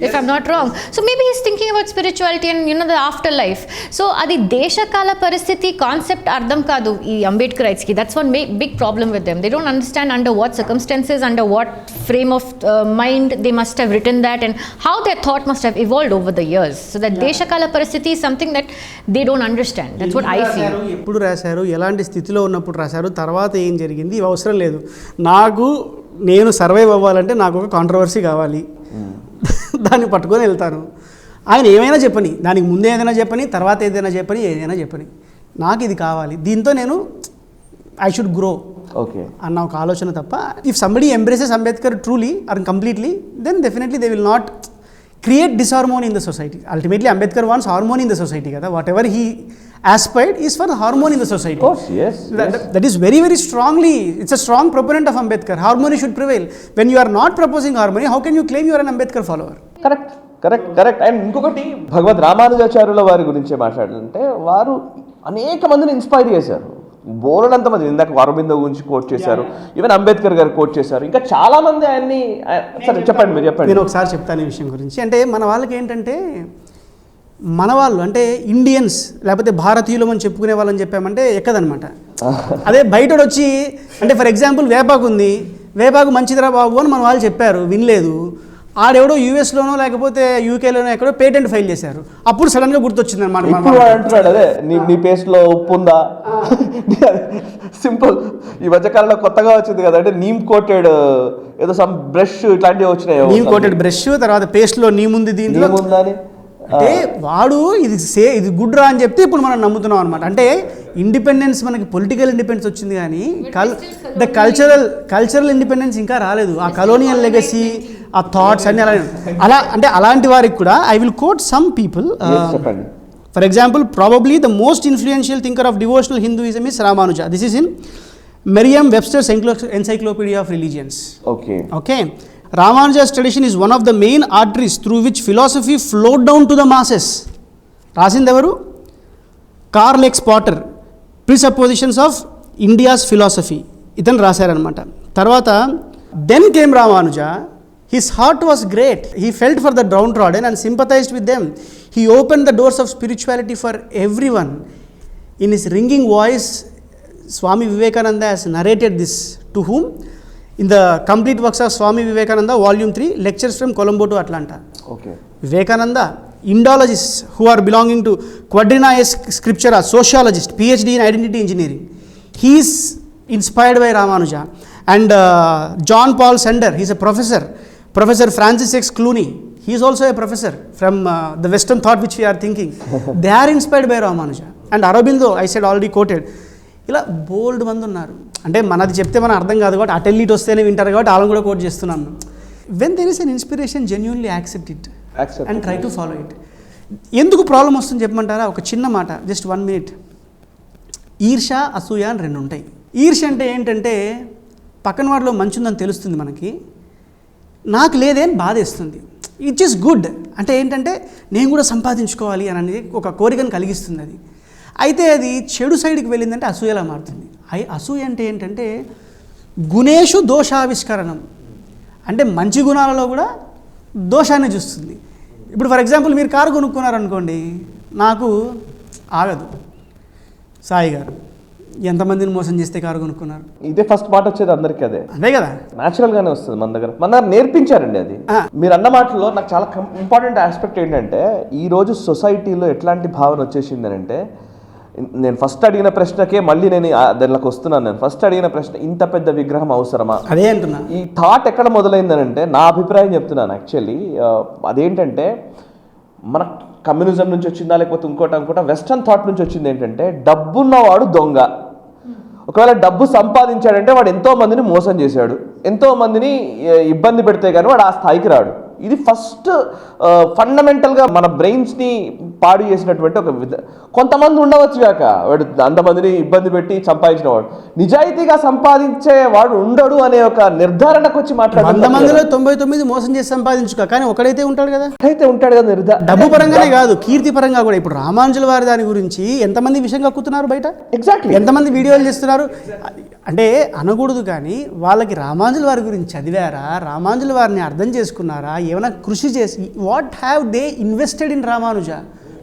if I'm not wrong. So maybe he's thinking about spirituality and the afterlife. So అది దేశకాల పరిస్థితి concept అర్థం కాదు ఈ అంబేద్కరైట్స్ కి. That's one big problem with them. They don't understand under what circumstances, under what frame of mind they must have written that and how their thought must have evolved over the years. So that దేశకాల పరిస్థితి is something that they don't understand. That's what I feel. ఎప్పుడు రాశారు, ఎలాంటి స్థితిలో ఉన్నప్పుడు రాశారు, తర్వాత ఏం జరిగింది, ఇవి అవసరం లేదు. నేను సర్వైవ్ అవ్వాలంటే నాకు ఒక కాంట్రవర్సీ కావాలి, దాన్ని పట్టుకొని వెళ్తాను. ఆయన ఏమైనా చెప్పని, దానికి ముందే ఏదైనా చెప్పని, తర్వాత ఏదైనా చెప్పని నాకు ఇది కావాలి, దీంతో నేను ఐ షుడ్ గ్రో అన్న ఒక ఆలోచన తప్ప. If somebody embraces Ambedkar truly or completely, then definitely they will not create disharmony in the society. Ultimately Ambedkar wants harmony in the society kada. Whatever he aspired is for harmony in the society. Of course, yes. That is very, very strongly, it's a strong proponent of Ambedkar. Harmony should prevail. When you are not proposing harmony, how can you claim you are an Ambedkar follower? Correct. And ఇంకొకటి భగవద్ రామానుజాచార్యుల వారి గురించి మాట్లాడాలంటే వారు అనేక మందిని inspire చేశారు. బోలెడంత మంది, ఇందాక అరవిందో గురించి కోట్ చేశారు, ఈవెన్ అంబేద్కర్ గారు కోట్ చేశారు, ఇంకా చాలా మంది ఆయన్ని. సరే చెప్పండి, మీరు చెప్పండి. నేను ఒకసారి చెప్తాను ఈ విషయం గురించి. అంటే మన వాళ్ళకి ఏంటంటే, మన వాళ్ళు అంటే ఇండియన్స్ లేకపోతే భారతీయులు అని చెప్పుకునే వాళ్ళని చెప్పామంటే ఎక్కదనమాట. అదే బయటోడు వచ్చి అంటే ఫర్ ఎగ్జాంపుల్ వేపాకు ఉంది, వేపాకు మంచిదిరా బాబు అని మన వాళ్ళు చెప్పారు, వినలేదు. ఆడెవడో యూఎస్లోనో లేకపోతే యూకేలోనో ఎక్కడో పేటెంట్ ఫైల్ చేశారు, అప్పుడు సడన్గా గుర్తొచ్చింది అనమాట. అంటున్నాడు అదే నీ పేస్ట్లో ఉప్పు ఉందా, సింపుల్. ఈ మధ్యకాలంలో కొత్తగా వచ్చింది కదా, అంటే నీమ్ కోటెడ్ ఏదో సమ్ బ్రష్ ఇట్లాంటివి వచ్చినాయి. నీమ్ కోటెడ్ బ్రష్, తర్వాత పేస్ట్లో నీముంది, దీంట్లో ఉందని. అంటే వాడు ఇది గుడ్ రా అని చెప్తే ఇప్పుడు మనం నమ్ముతున్నాం అనమాట. అంటే ఇండిపెండెన్స్ మనకి పొలిటికల్ ఇండిపెండెన్స్ వచ్చింది కానీ కల్చరల్ ఇండిపెండెన్స్ ఇంకా రాలేదు. ఆ కలోనియల్ లెగసీ, ఆ థాట్స్ అన్ని అలాంటి వారికి కూడా I will coat some people. For example, probably the most influential thinker of devotional Hinduism is Ramanuja. This is in Merriam-Webster's Encyclopedia of Religions. Okay. Ramanuja's tradition is one of the main arteries through which philosophy flowed down to the masses. రాసింది ఎవరు? Karl X Potter, presuppositions of India's philosophy, ఇతను రాశారనమాట. తర్వాత then came Ramanuja. His heart was great. He felt for the downtrodden and sympathised with them. He open the doors of spirituality for everyone. In his ringing voice, Swami Vivekananda has narrated this, to whom? In the complete works of Swami Vivekananda, volume 3, lectures from Colombo to Atlanta. Vivekananda, Indologists who are belonging to Quadrinaesque Scriptura, sociologist, PhD in identity engineering. He is inspired by Ramanuja. And John Paul Sender, he is a professor. Professor Francis X. Clooney, he is also a professor from the Western thought which we are thinking. They are inspired by Ramanuja. And Aurobindo, I said already quoted. ఇలా బోల్డ్ మంది ఉన్నారు. అంటే మనది చెప్తే మనం అర్థం కాదు కాబట్టి అటెల్లీట్ వస్తేనే వింటారు కాబట్టి వాళ్ళని కూడా కోట్ చేస్తున్నాను. When there is an inspiration, genuinely accept it and try to follow it. ఎందుకు ప్రాబ్లం వస్తుంది చెప్పమంటారా? ఒక చిన్న మాట, జస్ట్ 1 minute. ఈర్ష, అసూయ అని 2 ఉంటాయి. ఈర్ష అంటే ఏంటంటే పక్కన వాడిలో మంచి ఉందని తెలుస్తుంది మనకి, నాకు లేదే అని బాధేస్తుంది. ఇట్ ఈస్ గుడ్ అంటే ఏంటంటే నేను కూడా సంపాదించుకోవాలి అని అనేది ఒక కోరికను కలిగిస్తుంది అది. అయితే అది చెడు సైడ్కి వెళ్ళిందంటే అసూయలా మారుతుంది. అసూయ అంటే ఏంటంటే గుణేషు దోషావిష్కరణం, అంటే మంచి గుణాలలో కూడా దోషాన్ని చూస్తుంది. ఇప్పుడు ఫర్ ఎగ్జాంపుల్ మీరు కారు కొనుక్కున్నారనుకోండి, నాకు ఆగదు. సాయి గారు ఎంతమందిని మోసం చేస్తే కారు కొనుక్కున్నారు? ఇదే ఫస్ట్ మాట వచ్చేది అందరికీ, అదే కదా, న్యాచురల్ గానే వస్తుంది మన దగ్గర నేర్పించారండి అది. మీరు అన్న మాటలో నాకు చాలా ఇంపార్టెంట్ ఆస్పెక్ట్ ఏంటంటే ఈ రోజు సొసైటీలో ఎట్లాంటి భావన వచ్చేసింది అంటే, నేను ఫస్ట్ అడిగిన ప్రశ్నకే మళ్ళీ నేను దానిలోకి వస్తున్నాను. నేను ఫస్ట్ అడిగిన ప్రశ్న, ఇంత పెద్ద విగ్రహం అవసరమా? అదే అంటున్నా. ఈ థాట్ ఎక్కడ మొదలైందనంటే, నా అభిప్రాయం చెప్తున్నాను యాక్చువల్లీ, అదేంటంటే మన కమ్యూనిజం నుంచి వచ్చిందా లేకపోతే ఇంకోటి వెస్టర్న్ థాట్ నుంచి వచ్చింది. ఏంటంటే డబ్బున్నవాడు దొంగ. ఒకవేళ డబ్బు సంపాదించాడంటే వాడు ఎంతో మందిని మోసం చేశాడు, ఎంతో మందిని ఇబ్బంది పెడితే కానీ వాడు ఆ స్థాయికి రాడు. ఇది ఫస్ట్ ఫండమెంటల్గా మన బ్రెయిన్స్ని పాడు చేసినటువంటి ఒక కొంతమంది ఉండవచ్చు కాక వాడు అంతమందిని ఇబ్బంది పెట్టి సంపాదించిన వాడు నిజాయితీగా సంపాదించేవాడు ఉండడు అనే ఒక నిర్ధారణకు వచ్చి మాట్లాడారు. 100 మందిలో 99 మోసం చేసి సంపాదించుకో, కానీ ఒకడైతే ఉంటాడు కదా. అయితే ఉంటాడు కదా, డబ్బు పరంగానే కాదు, కీర్తి పరంగా కూడా. ఇప్పుడు రామానుజుల వారి దాని గురించి ఎంతమంది విషయం కక్కుతున్నారు బయట, ఎగ్జాక్ట్లీ ఎంతమంది వీడియోలు చేస్తున్నారు. అంటే అనకూడదు కానీ వాళ్ళకి రామానుజుల వారి గురించి చదివారా, రామానుజుల వారిని అర్థం చేసుకున్నారా, ఏమైనా కృషి చేసి, what have they invested in Ramanuja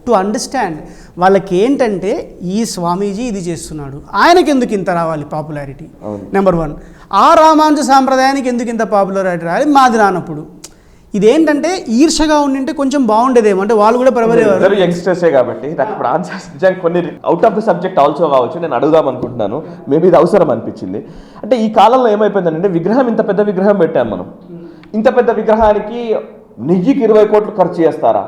to understand? వాళ్ళకి ఏంటంటే ఈ స్వామీజీ ఇది చేస్తున్నాడు, ఆయనకి ఎందుకు ఇంత రావాలి పాపులారిటీ, నెంబర్ 1. ఆ రామానుజ సాంప్రదాయానికి ఎందుకు ఇంత పాపులారిటీ రావాలి, మాది రానప్పుడు. ఇదేంటంటే ఈర్షగా ఉండింటే కొంచెం బాగుండేదేమో, అంటే వాళ్ళు కూడా ప్రబలేవారు, యంగ్స్టర్సే కాబట్టి. నాకు ఇప్పుడు ఆన్సర్స్ నిజంగా కొన్ని out of the subject also కావచ్చు, నేను అడుగుదాం అనుకుంటున్నాను, మేబీ ఇది అవసరం అనిపించింది. అంటే ఈ కాలంలో ఏమైపోయిందంటే విగ్రహం, ఇంత పెద్ద విగ్రహం పెట్టాం మనం, ఇంత పెద్ద విగ్రహానికి 1000కి 20 కోట్లు ఖర్చు చేస్తారా,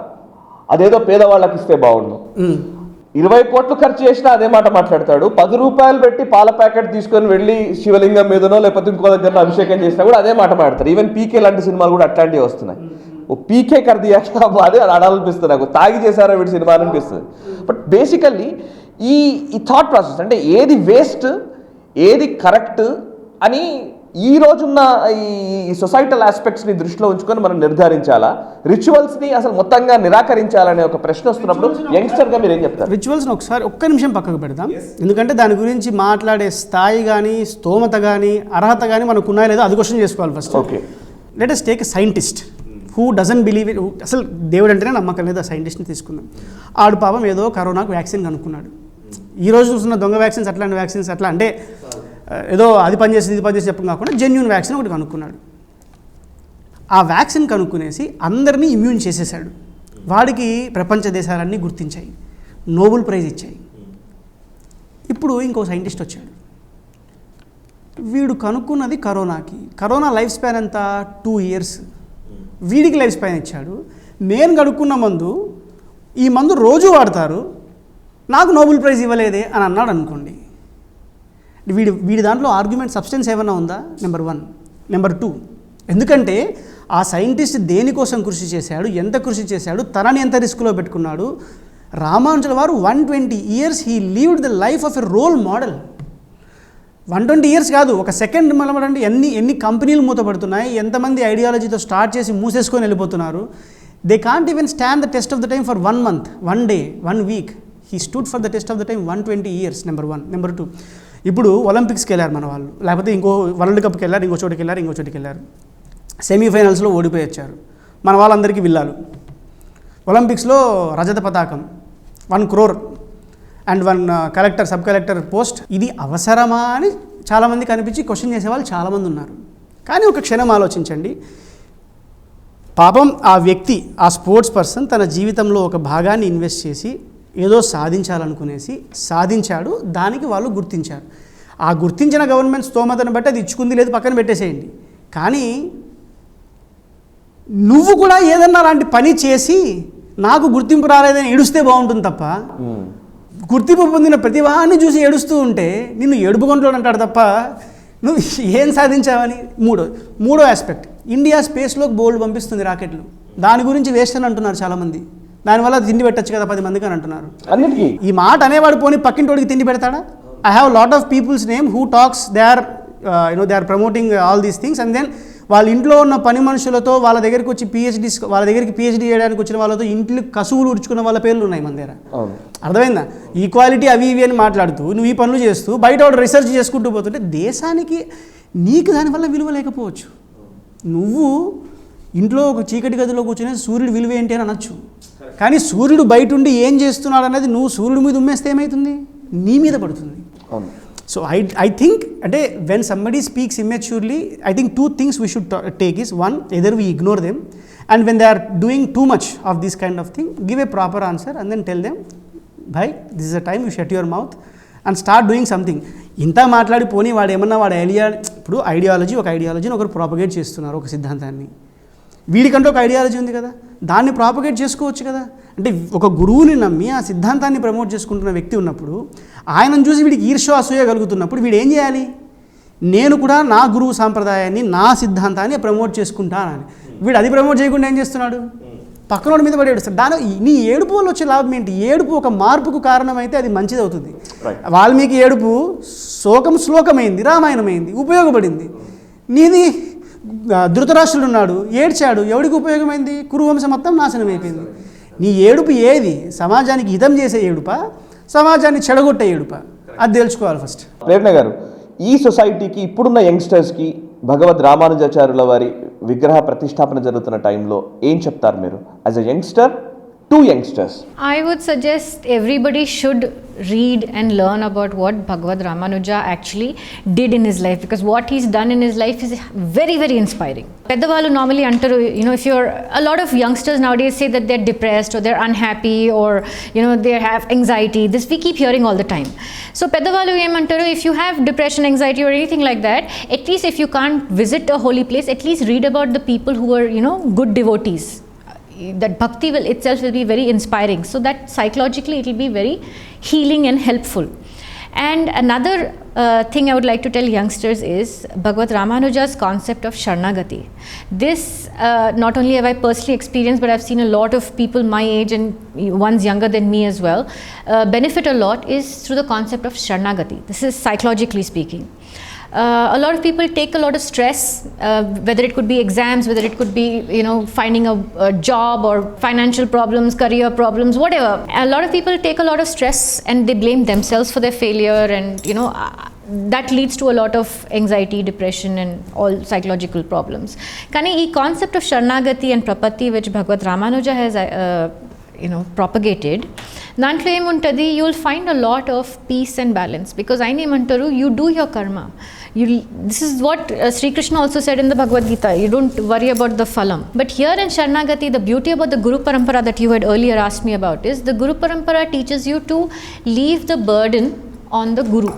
అదేదో పేదవాళ్ళకి ఇస్తే బాగుండు. 20 కోట్లు ఖర్చు చేసినా అదే మాట మాట్లాడతాడు. 10 రూపాయలు పెట్టి పాల ప్యాకెట్ తీసుకొని వెళ్ళి శివలింగం మీదనో లేకపోతే ఇంకో దగ్గర అభిషేకం చేసినా కూడా అదే మాట మాట్లాడతారు. ఈవెన్ పీకే లాంటి సినిమాలు కూడా అట్లాంటివి వస్తున్నాయి. ఓ పీకే కర్దియాక అదే అనాలనిపిస్తుంది నాకు, తాగి చేశారా వీడి సినిమా అనిపిస్తుంది. బట్ బేసికల్లీ ఈ థాట్ ప్రాసెస్ అంటే ఏది వేస్ట్ ఏది కరెక్ట్ అని ఈ రోజున్న ఈ సొసైటల్ ఆస్పెక్ట్స్ని దృష్టిలో ఉంచుకొని మనం నిర్ధారించాలా, రిచువల్స్ని అసలు మొత్తంగా నిరాకరించాలనే ఒక ప్రశ్న వస్తున్నప్పుడు యంగ్స్టర్గా మీరు ఏం చెప్తారు? రిచువల్స్ని ఒకసారి ఒక్క నిమిషం పక్కకు పెడదాం, ఎందుకంటే దాని గురించి మాట్లాడే స్థాయి కానీ స్తోమత కానీ అర్హత కానీ మనకు ఉన్నాయో లేదో అది క్వశ్చన్ చేసుకోవాలి first. Okay, let us take a scientist who doesn't believe it, అసలు దేవుడు అంటేనే నమ్మకం లేదు, ఆ సైంటిస్ట్ని తీసుకుందాం. ఆడు పాపం ఏదో కరోనాకు వ్యాక్సిన్ కనుక్కున్నాడు. ఈరోజు చూస్తున్న దొంగ వ్యాక్సిన్స్, అట్లాంటి వ్యాక్సిన్స్ అట్లా అంటే ఏదో అది పనిచేసింది ఇది పనిచేసి చెప్పడం కాకుండా జెన్యూన్ వ్యాక్సిన్ ఒకటి కనుక్కున్నాడు. ఆ వ్యాక్సిన్ కనుక్కునేసి అందరినీ ఇమ్యూన్ చేసేసాడు. వాడికి ప్రపంచ దేశాలన్నీ గుర్తించాయి, నోబెల్ ప్రైజ్ ఇచ్చాయి. ఇప్పుడు ఇంకో సైంటిస్ట్ వచ్చాడు, వీడు కనుక్కున్నది కరోనాకి. కరోనా లైఫ్ స్పాన్ ఎంత, 2 years. వీడికి లైఫ్ స్పాన్ ఇచ్చాడు. నేను కనుక్కున్న మందు, ఈ మందు రోజు వాడతారు, నాకు నోబెల్ ప్రైజ్ ఇవ్వలేదే అని అన్నాడు అనుకోండి, వీడి దాంట్లో ఆర్గ్యుమెంట్ సబ్స్టెన్స్ ఏమైనా ఉందా? నెంబర్ 1. నెంబర్ 2, ఎందుకంటే ఆ సైంటిస్ట్ దేనికోసం కృషి చేశాడు, ఎంత కృషి చేశాడు, తనని ఎంత రిస్క్లో పెట్టుకున్నాడు. రామానుజుల వారు 120 years he lived the life of a role model. 120 years కాదు, ఒక సెకండ్ మనమడండి ఎన్ని కంపెనీలు మూతపడుతున్నాయి, ఎంతమంది ఐడియాలజీతో స్టార్ట్ చేసి మూసేసుకొని వెళ్ళిపోతున్నారు. They can't even stand the test of the time for 1 month, 1 day, 1 week. He stood for the test of the time 120 years. Number 1. Number 2, ఇప్పుడు ఒలింపిక్స్కి వెళ్ళారు మన వాళ్ళు, లేకపోతే ఇంకో వరల్డ్ కప్కి వెళ్ళారు, ఇంకో చోటుకి వెళ్ళారు, సెమీఫైనల్స్లో ఓడిపోయి వచ్చారు. మన వాళ్ళందరికీ విల్లాలు. ఒలింపిక్స్లో రజత పతాకం, 1 crore and 1 sub collector post. ఇది అవసరమా అని చాలామంది కనిపించి క్వశ్చన్ చేసేవాళ్ళు చాలామంది ఉన్నారు. కానీ ఒక క్షణం ఆలోచించండి, పాపం ఆ వ్యక్తి, ఆ స్పోర్ట్స్ పర్సన్ తన జీవితంలో ఒక భాగాన్ని ఇన్వెస్ట్ చేసి ఏదో సాధించాలనుకునేసి సాధించాడు, దానికి వాళ్ళు గుర్తించారు. ఆ గుర్తించిన గవర్నమెంట్ స్తోమతను బట్టి అది ఇచ్చుకుంది, లేదు పక్కన పెట్టేసేయండి. కానీ నువ్వు కూడా ఏదన్నా అలాంటి పని చేసి నాకు గుర్తింపు రాలేదని ఏడుస్తే బాగుంటుంది తప్ప, గుర్తింపు పొందిన ప్రతి వాడిని చూసి ఏడుస్తూ ఉంటే నిన్ను ఏడుపుకుంటూ అంటాడు తప్ప నువ్వు ఏం సాధించావని. మూడో ఆస్పెక్ట్, ఇండియా స్పేస్లోకి బోల్డ్ పంపిస్తుంది రాకెట్లు, దాని గురించి వేస్ట్ అని అంటున్నారు చాలామంది. దానివల్ల తిండి పెట్టచ్చు కదా 10 మందికి అని అంటున్నారు. ఈ మాట అనేవాడు పోనీ పక్కింటోడికి తిండి పెడతాడా? I have lot of people's name who talks, they are promoting all these things, and then వాళ్ళ ఇంట్లో ఉన్న పని మనుషులతో వాళ్ళ దగ్గరికి వచ్చి పిహెచ్డీ చేయడానికి వచ్చిన వాళ్ళతో ఇంట్లో కసువులు ఉడుచుకున్న వాళ్ళ పేర్లు ఉన్నాయి మన దగ్గర. అర్థమైందా? ఈక్వాలిటీ అవి ఇవి అని మాట్లాడుతూ నువ్వు ఈ పనులు చేస్తూ బయట వాడు రీసెర్చ్ చేసుకుంటూ పోతుంటే దేశానికి నీకు దానివల్ల విలువ లేకపోవచ్చు. నువ్వు ఇంట్లో ఒక చీకటి గదిలో కూర్చొని సూర్యుడు విలువ ఏంటి అని అనొచ్చు, కానీ సూర్యుడు బయట ఉండి ఏం చేస్తున్నాడు అనేది నువ్వు సూర్యుడి మీద ఉమ్మేస్తే ఏమవుతుంది? నీ మీద పడుతుంది. సో I think అంటే when somebody speaks immaturely, I think 2 things we should take is, 1, either we ignore them, and when they are doing too much of this kind of thing, give a proper answer and then tell them, bhai, this is a time you shut your mouth and start doing something. ఇంత మాట్లాడి పోనీ వాడు ఏమన్నా ఇప్పుడు ఒక ఐడియాలజీని ఒకరు propagate చేస్తున్నారు, ఒక సిద్ధాంతాన్ని, వీడికంటే ఒక ఐడియాలజీ ఉంది కదా, దాన్ని ప్రాపగేట్ చేసుకోవచ్చు కదా. అంటే ఒక గురువుని నమ్మి ఆ సిద్ధాంతాన్ని ప్రమోట్ చేసుకుంటున్న వ్యక్తి ఉన్నప్పుడు, ఆయనను చూసి వీడికి ఈర్ష్య అసూయ కలుగుతున్నప్పుడు వీడు ఏం చేయాలి? నేను కూడా నా గురువు సాంప్రదాయాన్ని, నా సిద్ధాంతాన్ని ప్రమోట్ చేసుకుంటానని. వీడు అది ప్రమోట్ చేయకుండా ఏం చేస్తున్నాడు? పక్కనోడి మీద పడి ఏడుస్తాడు. నీ ఏడుపు వల్ల వచ్చే లాభం ఏంటి? ఏడుపు ఒక మార్పుకు కారణమైతే అది మంచిది అవుతుంది. వాల్మీకి ఏడుపు శ్లోకమైంది, రామాయణమైంది, ఉపయోగపడింది. నీది ధృతరాష్ట్రుడు ఉన్నాడు, ఏడ్చాడు, ఎవడికి ఉపయోగమైంది? కురువంశం మొత్తం నాశనం అయిపోయింది. నీ ఏడుపు ఏది? సమాజానికి హితం చేసే ఏడుపా, సమాజాన్ని చెడగొట్టే ఏడుపా? అది తెలుసుకోవాలి ఫస్ట్. ప్రేరణ గారు, ఈ సొసైటీకి ఇప్పుడున్న యంగ్స్టర్స్కి భగవద్ రామానుజాచార్యుల వారి విగ్రహ ప్రతిష్టాపన జరుగుతున్న టైంలో ఏం చెప్తారు మీరు as a youngster to youngsters? I would suggest everybody should read and learn about what Bhagavad Ramanuja actually did in his life, because what he's done in his life is very, very inspiring. Peddavalu normally antaru, if you're, a lot of youngsters nowadays say that they're depressed or they're unhappy or they have anxiety. This we keep hearing all the time. So Peddavalu emantaru, if you have depression, anxiety or anything like that, at least if you can't visit a holy place, at least read about the people who are good devotees. That bhakti itself will be very inspiring, so that psychologically it will be very healing and helpful. And another thing I would like to tell youngsters is Bhagavad Ramanuja's concept of Sharanagati. This not only have I personally experienced, but I've seen a lot of people my age and ones younger than me as well benefit a lot, is through the concept of Sharanagati. This is psychologically speaking. A lot of people take a lot of stress, whether it could be exams, whether it could be finding a job or financial problems, career problems, whatever. A lot of people take a lot of stress and they blame themselves for their failure, and that leads to a lot of anxiety, depression and all psychological problems. Kani ee concept of Sharanagati and Prapatti, which Bhagavad Ramanuja has propagated, దాంట్లో ఏముంటుంది, you will find a lot of peace and balance, because ఆయన ఏమంటారు, you do your karma. This is what Sri Krishna also said in the Bhagavad Gita, you don't worry about the phalam. But here in Sharanagati, the beauty about the Guru Parampara that you had earlier asked me about is, the Guru Parampara teaches you to leave the burden on the Guru,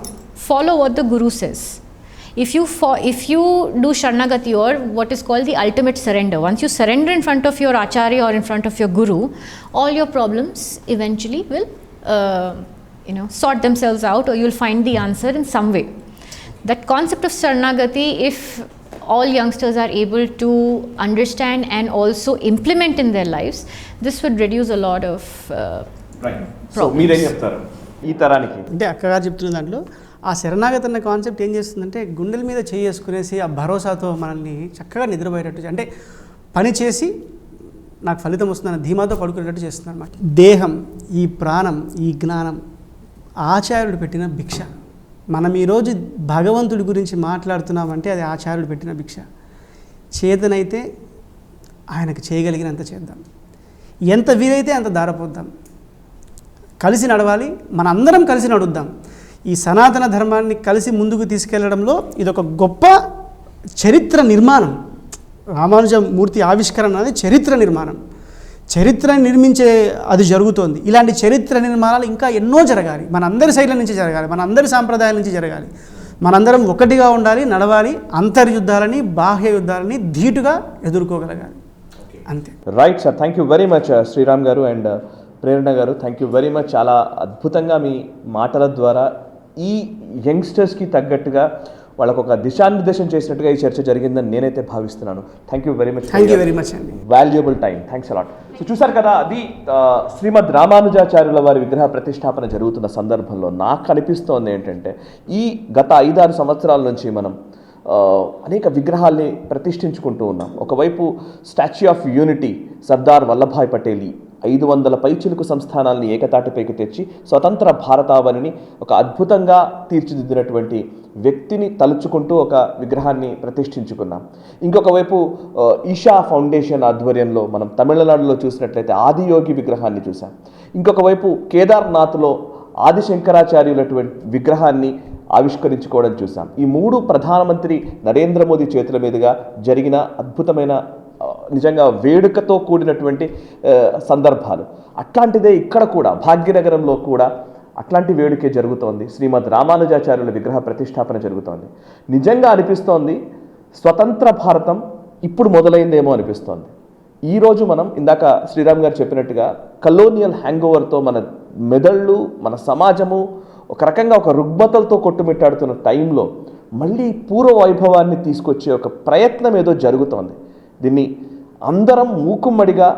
follow what the Guru says. If you do Sharanagati, or what is called the ultimate surrender, once you surrender in front of your Acharya or in front of your Guru, all your problems eventually will sort themselves out, or you'll find the answer in some way. That concept of Saranagati, if all youngsters are able to understand and also implement in their lives, this would reduce a lot of so మీరేం చెప్తారు ఈ తరానికి? అంటే అక్కగా చెప్తున్న దాంట్లో ఆ శరణాగతి అన్న కాన్సెప్ట్ ఏం చేస్తుందంటే గుండెల మీద చేసుకునేసి ఆ భరోసాతో మనల్ని చక్కగా నిద్రపోయేటట్టు, అంటే పని చేసి నాకు ఫలితం వస్తుందన్న ధీమాతో పడుకునేటట్టు చేస్తుంది అనమాట. దేహం, ఈ ప్రాణం, ఈ జ్ఞానం ఆచార్యుడు పెట్టిన భిక్ష. మనం ఈరోజు భగవంతుడి గురించి మాట్లాడుతున్నామంటే అది ఆచార్యుడు పెట్టిన భిక్ష. చేతనైతే ఆయనకు చేయగలిగినంత చేద్దాం, ఎంత వీలైతే అంత దారపోద్దాం, కలిసి నడవాలి, మనందరం కలిసి నడుద్దాం. ఈ సనాతన ధర్మాన్ని కలిసి ముందుకు తీసుకెళ్లడంలో ఇదొక గొప్ప చరిత్ర నిర్మాణం. రామానుజమూర్తి ఆవిష్కరణ అనేది చరిత్ర నిర్మాణం. చరిత్రని నిర్మించే అది జరుగుతోంది. ఇలాంటి చరిత్ర నిర్మాణాలు ఇంకా ఎన్నో జరగాలి, మనందరి శైలి నుంచి జరగాలి, మనందరి సాంప్రదాయాల నుంచి జరగాలి. మనందరం ఒకటిగా ఉండాలి, నడవాలి, అంతర్యుద్ధాలని బాహ్య యుద్ధాలని ధీటుగా ఎదుర్కోగలగాలి. అంతే. Right sir, thank you very much Sriram గారు అండ్ ప్రేరణ గారు. Thank you very much. చాలా అద్భుతంగా మీ మాటల ద్వారా ఈ యంగ్స్టర్స్కి తగ్గట్టుగా వాళ్ళకు ఒక దిశానిర్దేశం చేసినట్టుగా ఈ చర్చ జరిగిందని నేనైతే భావిస్తున్నాను. Thank you very much. Thank you very much అండి. Valuable time. Thanks a lot. So చూసారు కదా, అది శ్రీమద్ రామానుజాచార్యుల వారి విగ్రహ ప్రతిష్టాపన జరుగుతున్న సందర్భంలో నాకు అనిపిస్తోంది ఏంటంటే, ఈ గత 5-6 సంవత్సరాల నుంచి మనం అనేక విగ్రహాల్ని ప్రతిష్ఠించుకుంటూ ఉన్నాం. ఒకవైపు statue of unity Sardar Vallabhbhai Patel 500 పైచిలుకు సంస్థానాల్ని ఏకతాటిపైకి తెచ్చి స్వతంత్ర భారతావనిని ఒక అద్భుతంగా తీర్చిదిద్దినటువంటి వ్యక్తిని తలుచుకుంటూ ఒక విగ్రహాన్ని ప్రతిష్ఠించుకున్నాం. ఇంకొక వైపు ఈషా ఫౌండేషన్ ఆధ్వర్యంలో మనం తమిళనాడులో చూసినట్లయితే ఆదియోగి విగ్రహాన్ని చూసాం. ఇంకొక వైపు కేదార్నాథ్లో ఆదిశంకరాచార్యులటువంటి విగ్రహాన్ని ఆవిష్కరించుకోవడం చూసాం. ఈ 3 ప్రధానమంత్రి నరేంద్ర మోదీ చేతుల మీదుగా జరిగిన అద్భుతమైన, నిజంగా వేడుకతో కూడినటువంటి సందర్భాలు. అట్లాంటిదే ఇక్కడ కూడా భాగ్యనగరంలో కూడా అట్లాంటి వేడుకే జరుగుతోంది. శ్రీమద్ రామానుజాచార్యుల విగ్రహ ప్రతిష్టాపన జరుగుతోంది. నిజంగా అనిపిస్తోంది స్వతంత్ర భారతం ఇప్పుడు మొదలైందేమో అనిపిస్తోంది. ఈరోజు మనం ఇందాక శ్రీరామ్ గారు చెప్పినట్టుగా కలోనియల్ హ్యాంగ్ ఓవర్తో మన మెదళ్ళు, మన సమాజము ఒక రకంగా ఒక రుగ్మతలతో కొట్టుమిట్టాడుతున్న టైంలో మళ్ళీ పూర్వ వైభవాన్ని తీసుకొచ్చే ఒక ప్రయత్నం ఏదో జరుగుతోంది. దీన్ని అందరం మూకుమ్మడిగా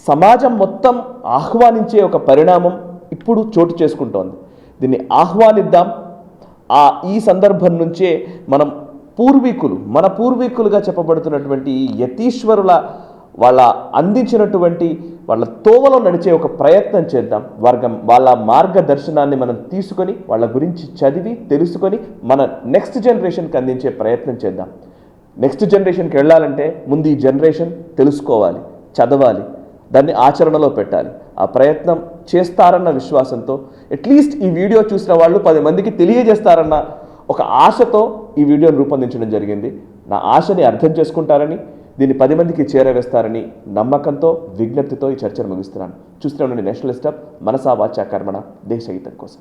సమాజం మొత్తం ఆహ్వానించే ఒక పరిణామం ఇప్పుడు చోటు చేసుకుంటోంది. దీన్ని ఆహ్వానిద్దాం. ఈ సందర్భం నుంచే మనం మన పూర్వీకులుగా చెప్పబడుతున్నటువంటి ఈ యతీశ్వరుల వాళ్ళ అందించినటువంటి వాళ్ళ తోవలో నడిచే ఒక ప్రయత్నం చేద్దాం. వాళ్ళ మార్గదర్శనాన్ని మనం తీసుకొని వాళ్ళ గురించి చదివి తెలుసుకొని మన నెక్స్ట్ జనరేషన్కి అందించే ప్రయత్నం చేద్దాం. నెక్స్ట్ జనరేషన్కి వెళ్ళాలంటే ముందు ఈ జనరేషన్ తెలుసుకోవాలి, చదవాలి, దాన్ని ఆచరణలో పెట్టాలి. ఆ ప్రయత్నం చేస్తారన్న విశ్వాసంతో, అట్లీస్ట్ ఈ వీడియో చూసిన వాళ్ళు 10 మందికి తెలియజేస్తారన్న ఒక ఆశతో ఈ వీడియోను రూపొందించడం జరిగింది. నా ఆశని అర్థం చేసుకుంటారని, దీన్ని 10 మందికి చేరవేస్తారని నమ్మకంతో, విజ్ఞప్తితో ఈ చర్చను ముగిస్తున్నాను. చూస్తూనే ఉండండి నేషనలిస్ట్ హబ్, మనసా వాచా కర్మణ, దేశ హితం కోసం.